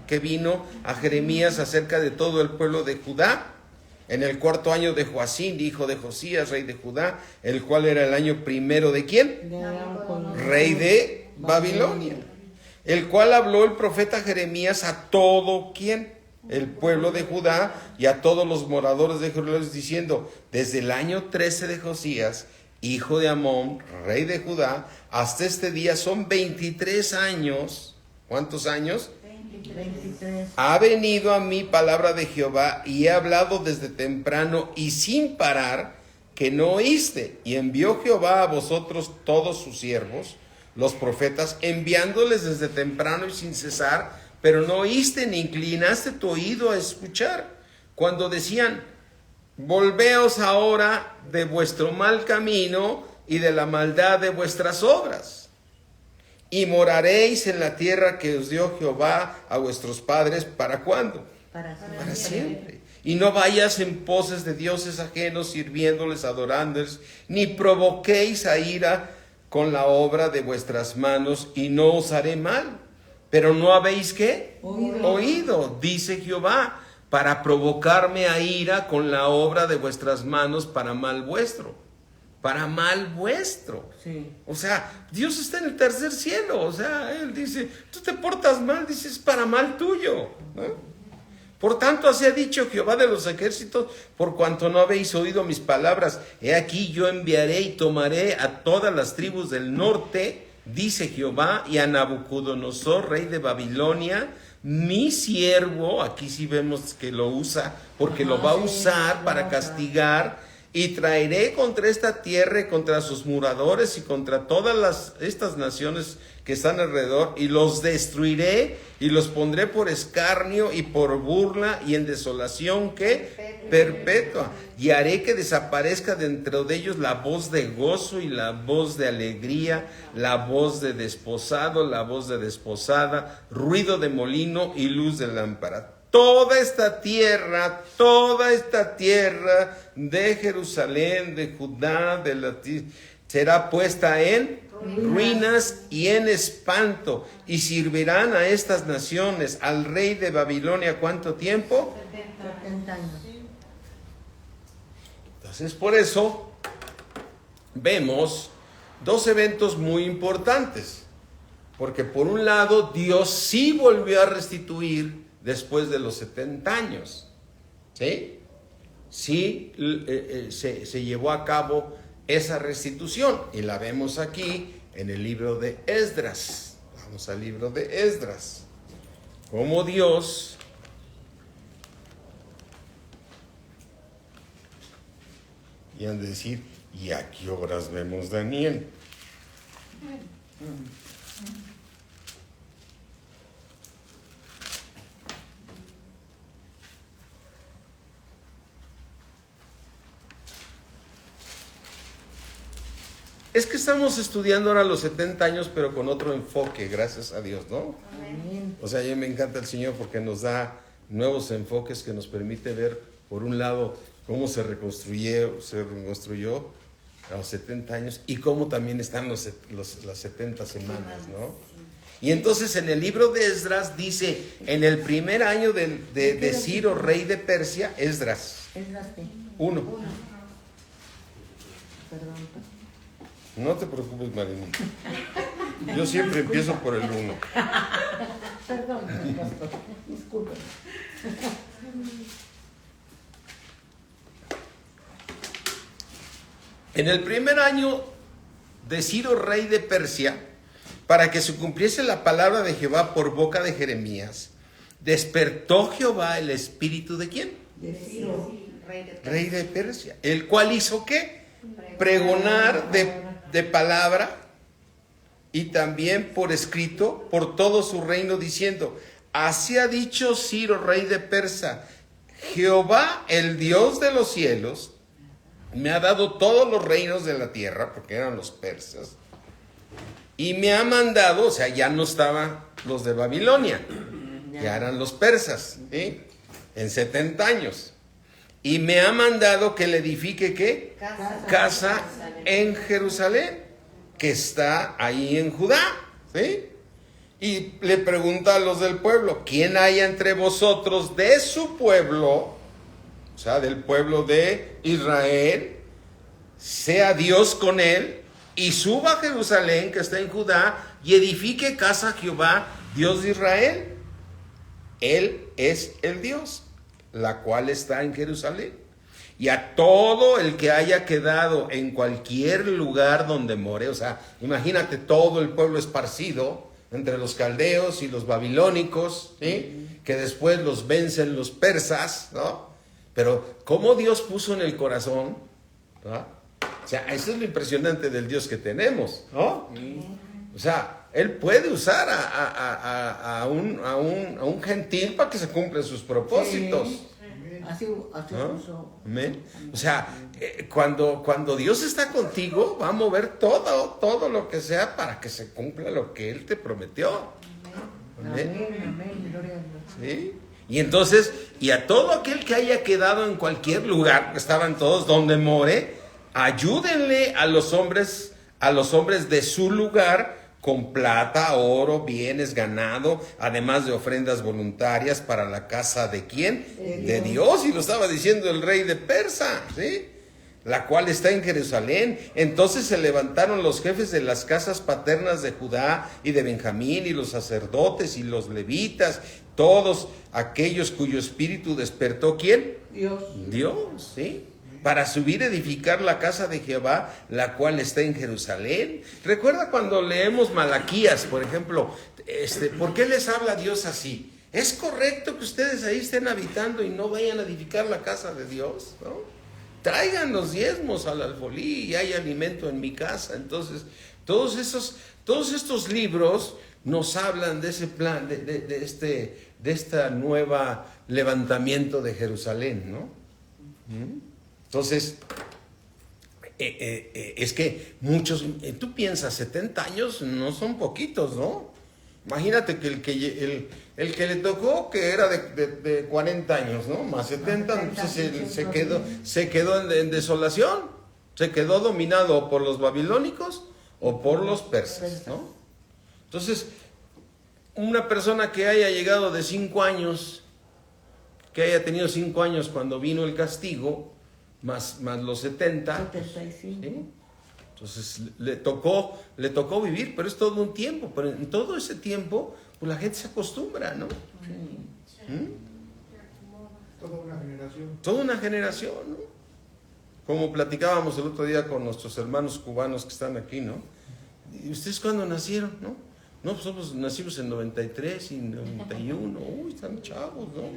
que vino a Jeremías acerca de todo el pueblo de Judá, en el 4º año de Joacim, hijo de Josías, rey de Judá, el cual era el año primero ¿de quién? Rey de Babilonia. El cual habló el profeta Jeremías a todo, ¿quién? El pueblo de Judá y a todos los moradores de Jerusalén, diciendo, desde el año 13 de Josías, hijo de Amón, rey de Judá, hasta este día son 23 años. ¿Cuántos años? 23. Ha venido a mí palabra de Jehová y he hablado desde temprano y sin parar, que no oíste. Y envió Jehová a vosotros todos sus siervos, los profetas, enviándoles desde temprano y sin cesar, pero no oíste ni inclinaste tu oído a escuchar. Cuando decían, volveos ahora de vuestro mal camino y de la maldad de vuestras obras, y moraréis en la tierra que os dio Jehová a vuestros padres. ¿Para cuándo? Para Siempre. Y no vayas en poses de dioses ajenos, sirviéndoles, adorándoles, ni provoquéis a ira con la obra de vuestras manos, y no os haré mal. Pero no habéis, ¿qué? Oído, dice Jehová, para provocarme a ira con la obra de vuestras manos para mal vuestro. Para mal vuestro. Sí. O sea, Dios está en el tercer cielo. O sea, Él dice, tú te portas mal, dices, para mal tuyo, ¿no? Por tanto, así ha dicho Jehová de los ejércitos, por cuanto no habéis oído mis palabras, he aquí yo enviaré y tomaré a todas las tribus del norte, dice Jehová, y a Nabucodonosor, rey de Babilonia, mi siervo, aquí sí vemos que lo usa, porque lo va a usar para castigar, y traeré contra esta tierra y contra sus moradores y contra todas estas naciones que están alrededor, y los destruiré y los pondré por escarnio y por burla y en desolación que perpetua, y haré que desaparezca dentro de ellos la voz de gozo y la voz de alegría, la voz de desposado, la voz de desposada, ruido de molino y luz de lámpara. Toda esta tierra de Jerusalén, de Judá, de la tierra, será puesta en ruinas y en espanto, y servirán a estas naciones, al rey de Babilonia, ¿cuánto tiempo? 70 años. Entonces, por eso vemos dos eventos muy importantes, porque por un lado Dios sí volvió a restituir después de los 70 años, ¿sí? Sí, se llevó a cabo esa restitución, y la vemos aquí en el libro de Esdras. Vamos al libro de Esdras. Como Dios y han de decir, ¿y a qué horas vemos Daniel? Es que estamos estudiando ahora los 70 años, pero con otro enfoque, gracias a Dios, ¿no? Amén. O sea, a mí me encanta el Señor porque nos da nuevos enfoques que nos permite ver, por un lado, cómo se reconstruyó a los 70 años y cómo también están las 70 semanas, ¿no? Y entonces en el libro de Esdras dice, en el primer año de Ciro, rey de Persia, Esdras. Esdras, ¿qué? 1. Perdón. No te preocupes, Marinita. Yo siempre empiezo por el 1. Perdón, pastor. Disculpe. En el primer año de Ciro, rey de Persia, para que se cumpliese la palabra de Jehová por boca de Jeremías, despertó Jehová el espíritu ¿de quién? De Ciro. Rey de Persia. El cual hizo ¿qué? Pregonar de palabra y también por escrito por todo su reino, diciendo: así ha dicho Ciro, rey de Persia, Jehová, el Dios de los cielos, me ha dado todos los reinos de la tierra, porque eran los persas, y me ha mandado, o sea, ya no estaban los de Babilonia, ya eran los persas, ¿sí? En 70 años. Y me ha mandado que le edifique, ¿qué? Casa en Jerusalén, que está ahí en Judá, ¿sí? Y le pregunta a los del pueblo: ¿quién haya entre vosotros de su pueblo, o sea, del pueblo de Israel, sea Dios con él, y suba a Jerusalén, que está en Judá, y edifique casa a Jehová, Dios de Israel? Él es el Dios, la cual está en Jerusalén. Y a todo el que haya quedado en cualquier lugar donde more, o sea, imagínate todo el pueblo esparcido entre los caldeos y los babilónicos, ¿sí? Que después los vencen los persas, ¿no? Pero cómo Dios puso en el corazón, ¿no? O sea, eso es lo impresionante del Dios que tenemos, ¿no? O sea, Él puede usar a un gentil para que se cumplan sus propósitos. Sí. Así ¿No? puso. Amén. O sea, cuando Dios está contigo, va a mover todo lo que sea para que se cumpla lo que Él te prometió. Amén. Amén. Gloria a Dios. ¿Sí? Y entonces, y a todo aquel que haya quedado en cualquier lugar, que estaban todos donde more, ayúdenle a los hombres de su lugar con plata, oro, bienes, ganado, además de ofrendas voluntarias para la casa ¿de quién? De Dios. Y lo estaba diciendo el rey de Persa, ¿sí? La cual está en Jerusalén. Entonces se levantaron los jefes de las casas paternas de Judá y de Benjamín, y los sacerdotes y los levitas, todos aquellos cuyo espíritu despertó ¿quién? Dios, ¿sí? Para subir a edificar la casa de Jehová, la cual está en Jerusalén. Recuerda cuando leemos Malaquías, por ejemplo, ¿por qué les habla Dios así? ¿Es correcto que ustedes ahí estén habitando y no vayan a edificar la casa de Dios? ¿No? Traigan los diezmos al alfolí y hay alimento en mi casa. Entonces, todos estos libros nos hablan de ese plan, de esta nueva levantamiento de Jerusalén, ¿no? Entonces, es que muchos, tú piensas, 70 años no son poquitos, ¿no? Imagínate que el que le tocó, que era de 40 años, ¿no? Más 70, entonces se quedó en desolación, se quedó dominado por los babilónicos o por los persas, ¿no? Entonces, una persona que haya llegado de 5 años, que haya tenido 5 años cuando vino el castigo, más los 70, 75. ¿sí? Entonces le tocó vivir, pero es todo un tiempo. Pero en todo ese tiempo, pues la gente se acostumbra, ¿no? Sí. Toda una generación. Toda una generación, ¿no? Como platicábamos el otro día con nuestros hermanos cubanos que están aquí, ¿no? ¿Y ustedes cuándo nacieron, no? No, pues nosotros nacimos en 93 y 91. Uy, están chavos, ¿no?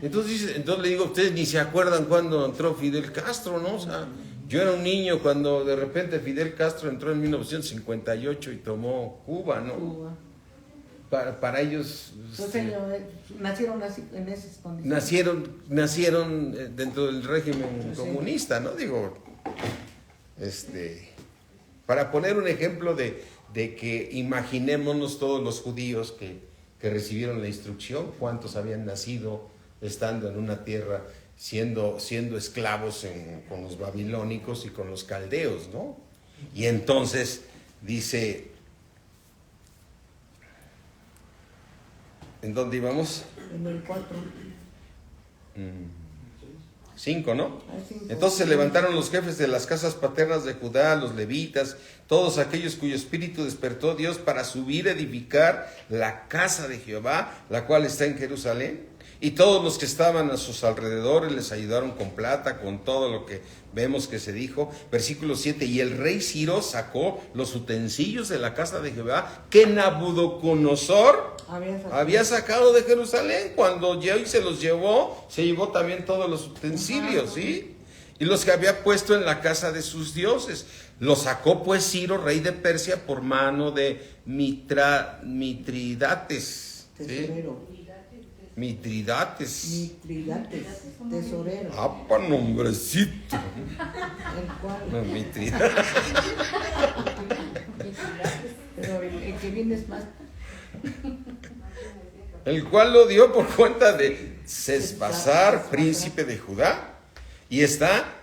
Entonces le digo, ustedes ni se acuerdan cuando entró Fidel Castro, ¿no? O sea, yo era un niño cuando de repente Fidel Castro entró en 1958 y tomó Cuba, ¿no? Cuba. Para ellos... Entonces, nacieron así, en esas condiciones. Nacieron dentro del régimen Sí. comunista, ¿no? Digo, para poner un ejemplo de que imaginémonos todos los judíos que recibieron la instrucción, cuántos habían nacido estando en una tierra, siendo esclavos con los babilónicos y con los caldeos, ¿no? Y entonces dice, ¿en dónde íbamos? En el 4. 5, ¿no? 5. Entonces se levantaron los jefes de las casas paternas de Judá, los levitas, todos aquellos cuyo espíritu despertó Dios para subir a edificar la casa de Jehová, la cual está en Jerusalén. Y todos los que estaban a sus alrededores les ayudaron con plata, con todo lo que vemos que se dijo. Versículo 7, y el rey Ciro sacó los utensilios de la casa de Jehová que Nabucodonosor había sacado de Jerusalén. Cuando ya se los llevó, se llevó también todos los utensilios, ¿sí? Y los que había puesto en la casa de sus dioses. Los sacó pues Ciro, rey de Persia, por mano de Mitridates. Tesorero. ¿Sí? Mitridates, tesorero. ¡apa, nombrecito! El cual. No, Mitridates. Pero el que viene es más. El cual lo dio por cuenta de Sesbazar, príncipe de Judá. Y esta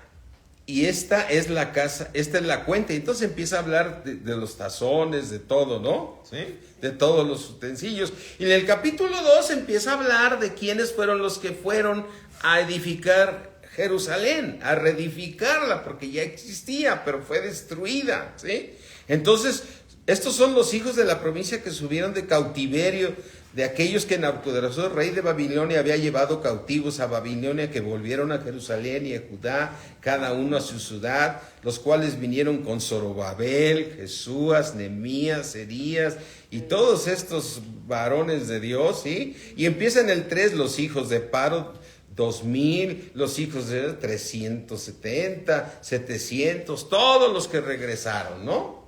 es la casa, esta es la cuenta. Y entonces empieza a hablar de los tazones, de todo, ¿no? ¿Sí? De todos los utensilios. Y en el capítulo 2 empieza a hablar de quiénes fueron los que fueron a edificar Jerusalén, a reedificarla, porque ya existía, pero fue destruida, ¿sí? Entonces, estos son los hijos de la provincia que subieron de cautiverio, de aquellos que Nabucodonosor, rey de Babilonia, había llevado cautivos a Babilonia, que volvieron a Jerusalén y a Judá, cada uno a su ciudad, los cuales vinieron con Zorobabel, Jesúas, Nehemías, Serías, y todos estos varones de Dios, ¿sí? Y empiezan el 3, los hijos de Paro, 2000, los hijos de 370, 700, todos los que regresaron, ¿no?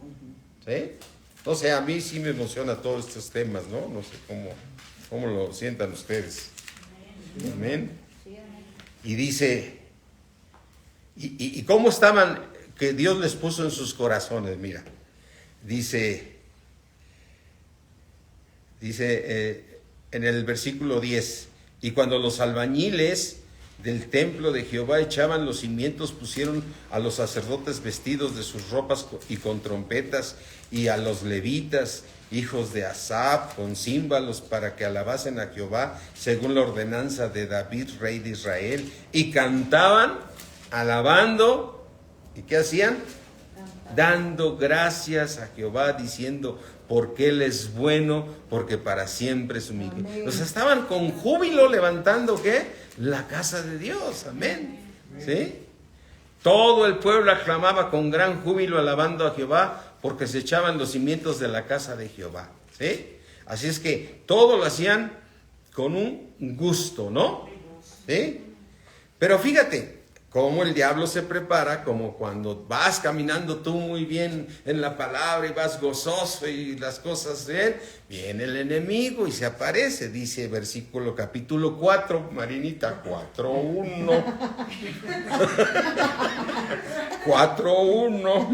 ¿Sí? Entonces a mí sí me emociona todos estos temas, ¿no? No sé cómo lo sientan ustedes. Amén. Y dice, y cómo estaban, que Dios les puso en sus corazones, mira. Dice en el versículo 10, y cuando los albañiles del templo de Jehová echaban los cimientos, pusieron a los sacerdotes vestidos de sus ropas y con trompetas, y a los levitas, hijos de Asaf, con címbalos, para que alabasen a Jehová, según la ordenanza de David, rey de Israel, y cantaban, alabando, ¿y qué hacían? Dando gracias a Jehová, diciendo, porque Él es bueno, porque para siempre es su misericordia. O sea, estaban con júbilo levantando, ¿qué? La casa de Dios, amén. ¿Sí? Todo el pueblo aclamaba con gran júbilo, alabando a Jehová, porque se echaban los cimientos de la casa de Jehová, ¿sí? Así es que todo lo hacían con un gusto, ¿no? ¿Sí? Pero fíjate cómo el diablo se prepara, como cuando vas caminando tú muy bien en la palabra y vas gozoso y las cosas bien, viene el enemigo y se aparece, dice versículo capítulo 4, Marinita, 4:1. 4:1.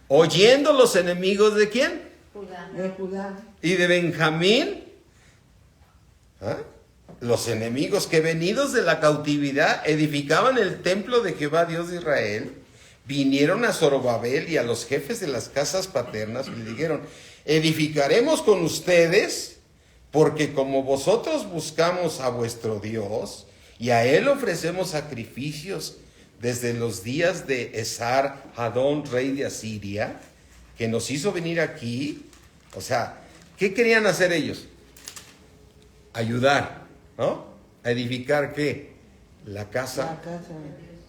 Oyendo los enemigos de ¿quién? De Judá. Y de Benjamín. ¿Ah? Los enemigos que venidos de la cautividad edificaban el templo de Jehová Dios de Israel, vinieron a Zorobabel y a los jefes de las casas paternas y le dijeron, edificaremos con ustedes, porque como vosotros buscamos a vuestro Dios y a él ofrecemos sacrificios desde los días de Esar-Hadón, rey de Asiria, que nos hizo venir aquí. O sea, ¿qué querían hacer ellos? Ayudar, ¿no? A edificar ¿qué? La casa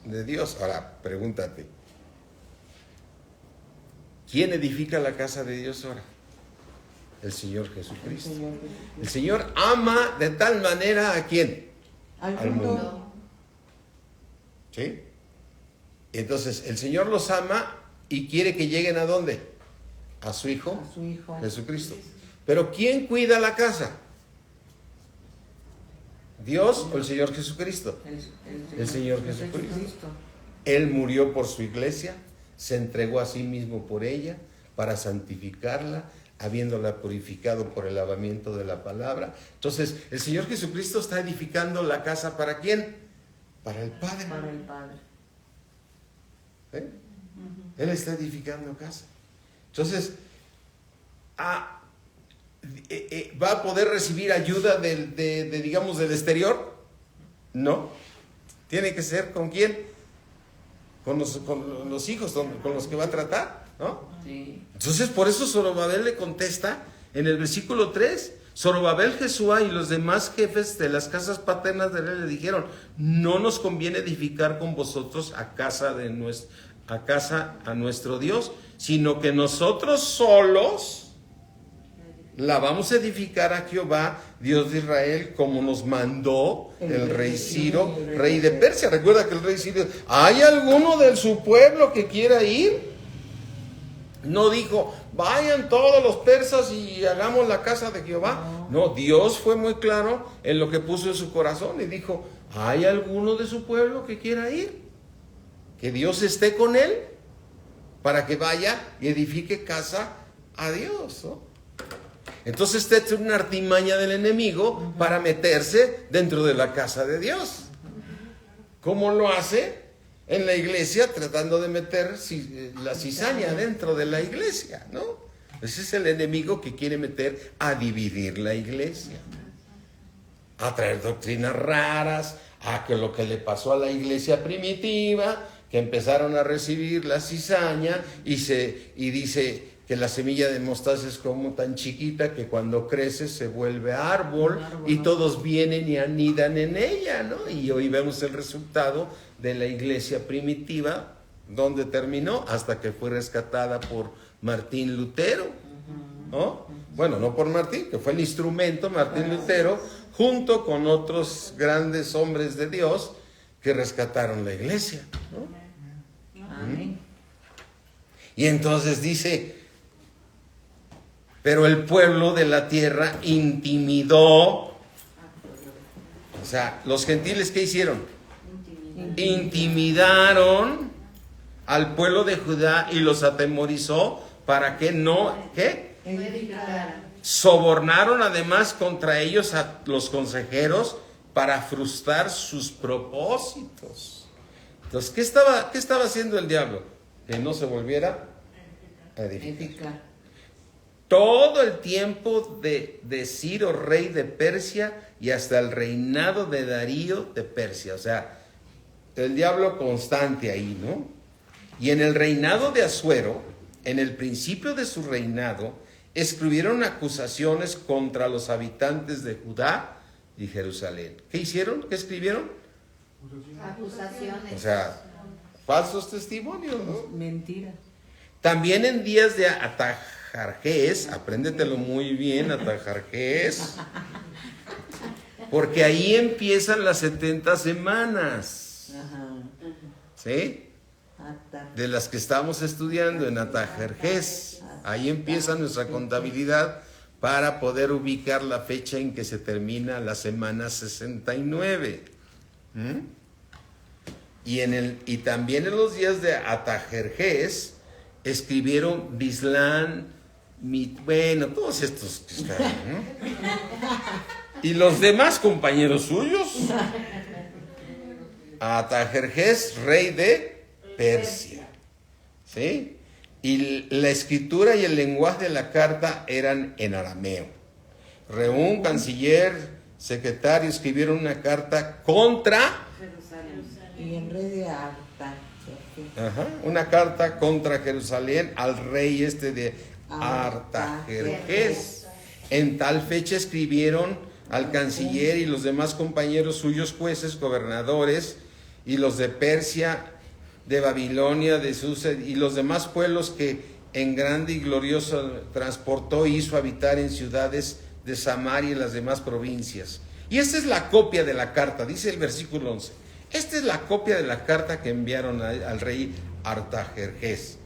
de Dios. Ahora, pregúntate, ¿quién edifica la casa de Dios ahora? El Señor Jesucristo. El Señor ama de tal manera ¿a quién? Al mundo. ¿Sí? Entonces, el Señor los ama y quiere que lleguen ¿a dónde? A su Hijo, Jesucristo. Pero ¿quién cuida la casa? ¿Dios o el Señor Jesucristo? El Señor Jesucristo. Él murió por su iglesia, se entregó a sí mismo por ella, para santificarla, habiéndola purificado por el lavamiento de la palabra. Entonces, el Señor Jesucristo está edificando la casa, ¿para quién? Para el Padre. Para el Padre. ¿Eh? Él está edificando casa. Entonces, ¿va a poder recibir ayuda digamos, del exterior? No. Tiene que ser ¿con quién? Con los hijos, con los que va a tratar, ¿no? Sí. Entonces, por eso Zorobabel le contesta en el versículo 3. Zorobabel, Jesúa y los demás jefes de las casas paternas de él le dijeron: no nos conviene edificar con vosotros a casa a nuestro Dios, sino que nosotros solos la vamos a edificar a Jehová, Dios de Israel, como nos mandó el rey Ciro, rey de Persia. Recuerda que el rey Ciro: ¿hay alguno de su pueblo que quiera ir? No dijo: vayan todos los persas y hagamos la casa de Jehová. No, Dios fue muy claro en lo que puso en su corazón y dijo: ¿hay alguno de su pueblo que quiera ir? Que Dios esté con él para que vaya y edifique casa a Dios, ¿no? Entonces esta es una artimaña del enemigo para meterse dentro de la casa de Dios. ¿Cómo lo hace? En la iglesia, tratando de meter la cizaña dentro de la iglesia, ¿no? Ese es el enemigo que quiere meter a dividir la iglesia, a traer doctrinas raras, a que lo que le pasó a la iglesia primitiva, que empezaron a recibir la cizaña y dice que la semilla de mostaza es como tan chiquita que cuando crece se vuelve árbol y todos vienen y anidan en ella, ¿no? Y hoy vemos el resultado de la iglesia primitiva, donde terminó, hasta que fue rescatada por Martín Lutero, ¿no? Bueno, no por Martín, que fue el instrumento, Martín Lutero, junto con otros grandes hombres de Dios que rescataron la iglesia, ¿no? Amén. Y entonces dice: pero el pueblo de la tierra intimidó. O sea, los gentiles, ¿qué hicieron? Intimidaron al pueblo de Judá y los atemorizó para que no, ¿qué? Sobornaron además contra ellos a los consejeros para frustrar sus propósitos. Entonces, ¿qué estaba haciendo el diablo? Que no se volviera a edificar. Todo el tiempo de Ciro, rey de Persia, y hasta el reinado de Darío de Persia. O sea, el diablo constante ahí, ¿no? Y en el reinado de Asuero, en el principio de su reinado, escribieron acusaciones contra los habitantes de Judá y Jerusalén. ¿Qué hicieron? ¿Qué escribieron? Acusaciones. O sea, falsos testimonios, ¿no? Mentiras. También en días de Atajarjes, apréndetelo muy bien, Atajarjes, porque ahí empiezan las 70 semanas. Ajá. ¿Sí? De las que estamos estudiando en Atajarjes. Ahí empieza nuestra contabilidad para poder ubicar la fecha en que se termina la semana 69. Y también en los días de Atajerjes escribieron Bislán, bueno, todos estos que están, ¿no? Y los demás compañeros suyos, Atajerjes, rey de Persia, ¿sí? Y la escritura y el lenguaje de la carta eran en arameo. Reún, canciller, secretario, escribieron una carta contra Y en rey de una carta contra Jerusalén al rey de Artajerjes. En tal fecha escribieron al canciller y los demás compañeros suyos, jueces, gobernadores, y los de Persia, de Babilonia, de Susa, y los demás pueblos que en grande y glorioso transportó y hizo habitar en ciudades de Samaria y las demás provincias. Y esta es la copia de la carta, dice el versículo 11. Esta es la copia de la carta que enviaron al rey Artajerjes.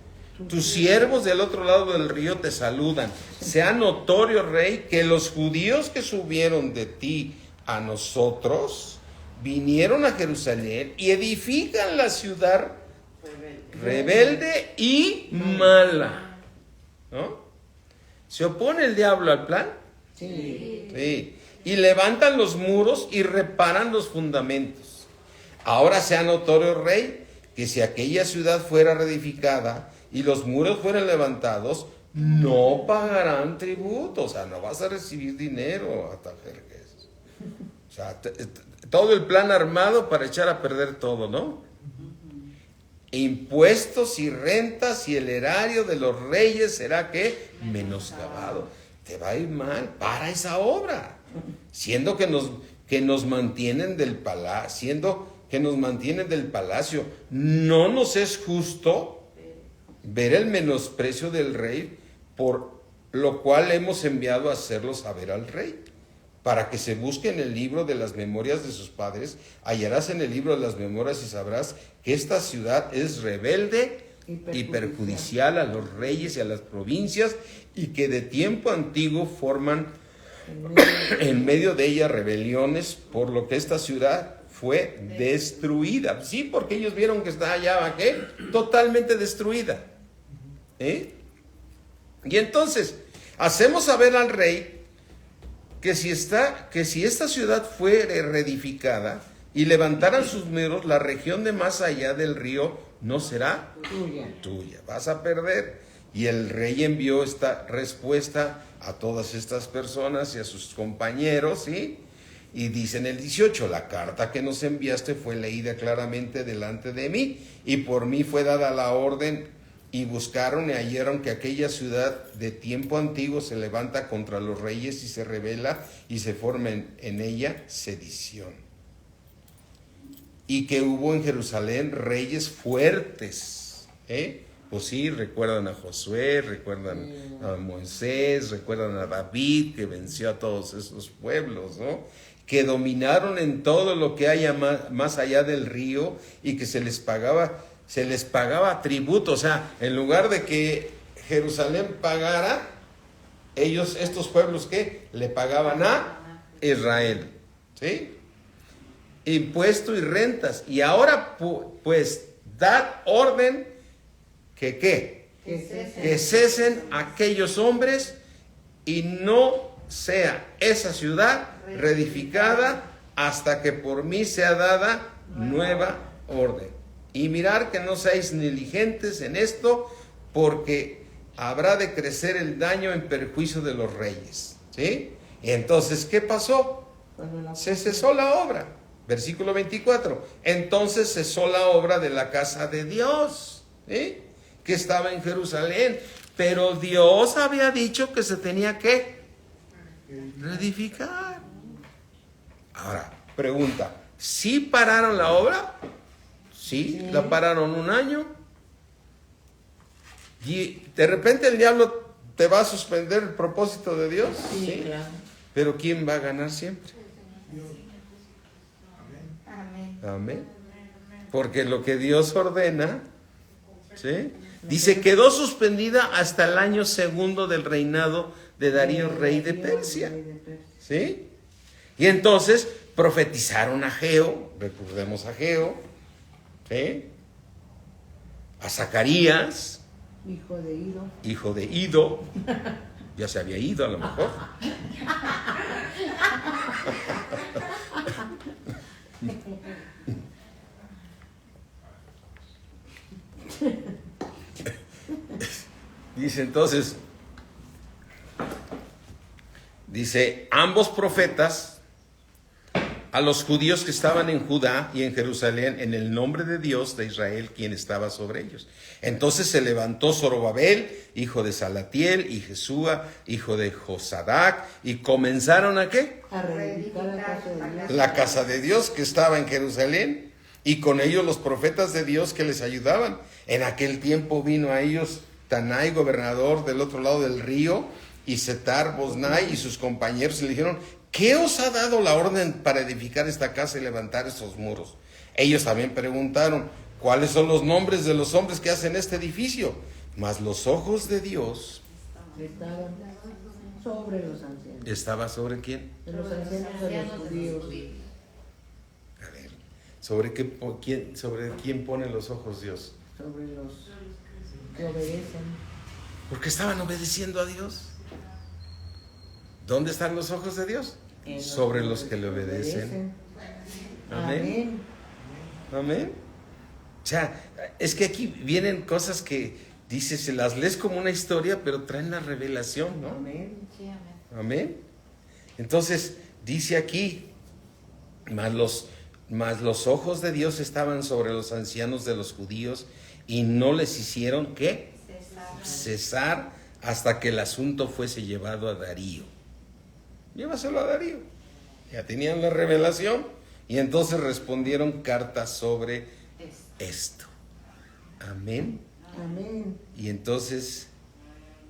Tus siervos del otro lado del río te saludan. Sea notorio, rey, que los judíos que subieron de ti a nosotros vinieron a Jerusalén y edifican la ciudad rebelde y mala, ¿no? ¿Se opone el diablo al plan? Sí. Sí. Y levantan los muros y reparan los fundamentos. Ahora sea notorio, rey, que si aquella ciudad fuera reedificada y los muros fueran levantados, no pagarán tributo. O sea, no vas a recibir dinero, Atajerjes. O sea, todo el plan armado para echar a perder todo, ¿no? Impuestos y rentas y el erario de los reyes será que menoscabado. Te va a ir mal, para esa obra, siendo que nos mantienen del palacio, no nos es justo ver el menosprecio del rey, por lo cual hemos enviado a hacerlo saber al rey, para que se busque en el libro de las memorias de sus padres. Hallarás en el libro de las memorias y sabrás que esta ciudad es rebelde y perjudicial a los reyes y a las provincias, y que de tiempo antiguo forman en medio de ella rebeliones, por lo que esta ciudad fue destruida. Sí, porque ellos vieron que está allá, ¿qué? Totalmente destruida. Y entonces hacemos saber al rey que si esta ciudad fuere reedificada y levantaran sus muros, la región de más allá del río no será tuya, vas a perder. Y el rey envió esta respuesta a todas estas personas y a sus compañeros, ¿sí? Y dice en el 18, la carta que nos enviaste fue leída claramente delante de mí, y por mí fue dada la orden, y buscaron y hallaron que aquella ciudad de tiempo antiguo se levanta contra los reyes y se rebela, y se forma en ella sedición. Y que hubo en Jerusalén reyes fuertes, Pues sí, recuerdan a Josué, recuerdan a Moisés, recuerdan a David, que venció a todos esos pueblos, ¿no? Que dominaron en todo lo que haya más allá del río, y que se les pagaba tributo. O sea, en lugar de que Jerusalén pagara, estos pueblos, ¿qué? Le pagaban a Israel, ¿sí? Impuesto y rentas. Y ahora, pues, dad orden que ¿qué? Que cesen aquellos hombres, y no sea esa ciudad reedificada hasta que por mí sea dada nueva orden. Y mirar que no seáis negligentes en esto, porque habrá de crecer el daño en perjuicio de los reyes, ¿sí? Y entonces, ¿qué pasó? Se cesó la obra. Versículo 24. Entonces cesó la obra de la casa de Dios, ¿sí? Que estaba en Jerusalén, pero Dios había dicho que se tenía que reedificar. Ahora, pregunta, ¿sí pararon la obra? ¿Sí? ¿La pararon un año? Y de repente el diablo te va a suspender el propósito de Dios. Sí, claro. Pero ¿quién va a ganar siempre? Dios. Amén. Amén. Porque lo que Dios ordena, ¿sí? Dice, quedó suspendida hasta el año segundo del reinado de Darío, rey de Persia, ¿sí? Y entonces profetizaron a Ageo, recordemos a Ageo, ¿sí? A Zacarías, hijo de Ido, ya se había ido a lo mejor. Dice entonces, ambos profetas, a los judíos que estaban en Judá y en Jerusalén, en el nombre de Dios de Israel, quien estaba sobre ellos. Entonces se levantó Zorobabel, hijo de Salatiel, y Jesúa, hijo de Josadac, y comenzaron ¿a qué? A reedificar La casa de Dios que estaba en Jerusalén, y con ellos los profetas de Dios que les ayudaban. En aquel tiempo vino a ellos Tanai, gobernador del otro lado del río, y Setar Boznai y sus compañeros, y le dijeron, ¿qué os ha dado la orden para edificar esta casa y levantar estos muros? Ellos también preguntaron, ¿cuáles son los nombres de los hombres que hacen este edificio? Mas los ojos de Dios estaban sobre los ancianos. ¿Estaba sobre quién? De los ancianos de los judíos. A ver, ¿sobre quién pone los ojos Dios? Sobre los que obedecen. Porque estaban obedeciendo a Dios. ¿Dónde están los ojos de Dios? Sobre los que le obedecen. Amén. Amén. O sea, es que aquí vienen cosas que dices, se las lees como una historia, pero traen la revelación, ¿no? Amén. Sí, amén. Amén. Entonces, dice aquí, mas los ojos de Dios estaban sobre los ancianos de los judíos y no les hicieron, ¿qué? Cesar hasta que el asunto fuese llevado a Darío. Llévaselo a Darío. Ya tenían la revelación y entonces respondieron cartas sobre esto. Amén. Amén. Y entonces,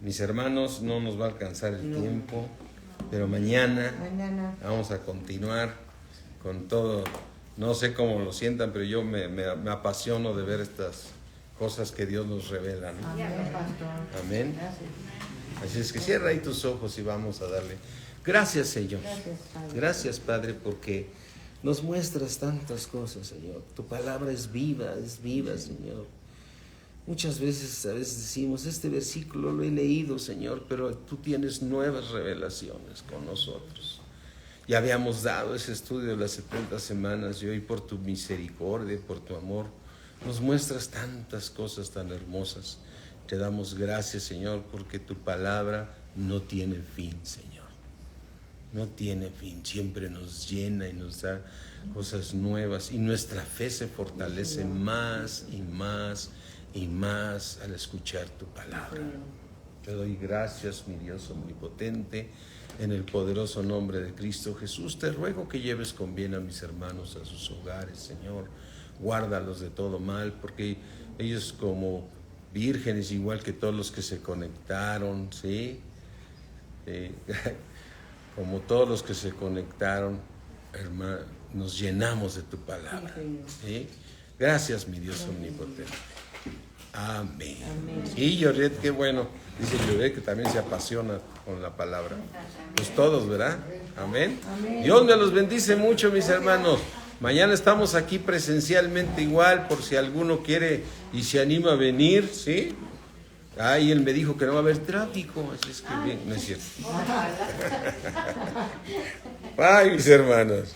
mis hermanos, no nos va a alcanzar el tiempo, pero mañana vamos a continuar con todo. No sé cómo lo sientan, pero yo me apasiono de ver estas cosas que Dios nos revela, ¿no? Amén, pastor. Amén. Gracias. Así es que cierra ahí tus ojos y vamos a darle. Gracias, Señor. Gracias, Padre. Gracias, Padre, porque nos muestras tantas cosas, Señor. Tu palabra es viva, Señor. Muchas veces, a veces decimos, este versículo lo he leído, Señor, pero tú tienes nuevas revelaciones con nosotros. Ya habíamos dado ese estudio de las 70 semanas y hoy por tu misericordia, por tu amor, nos muestras tantas cosas tan hermosas. Te damos gracias, Señor, porque tu palabra no tiene fin, Señor. No tiene fin, siempre nos llena y nos da cosas nuevas y nuestra fe se fortalece más y más y más al escuchar tu palabra. Te doy gracias, mi Dios omnipotente, en el poderoso nombre de Cristo Jesús. Te ruego que lleves con bien a mis hermanos a sus hogares, Señor. Guárdalos de todo mal, porque ellos como vírgenes, igual que todos los que se conectaron, ¿sí? Como todos los que se conectaron, hermano, nos llenamos de tu palabra. ¿Sí? Gracias, mi Dios omnipotente. Amén. Y Lloret, qué bueno. Dice Lloret que también se apasiona con la palabra. Pues todos, ¿verdad? Amén. Dios me los bendice mucho, mis hermanos. Mañana estamos aquí presencialmente igual, por si alguno quiere y se anima a venir, ¿sí? Ay, él me dijo que no va a haber tráfico, así es que bien, no es cierto. Ay, mis hermanos.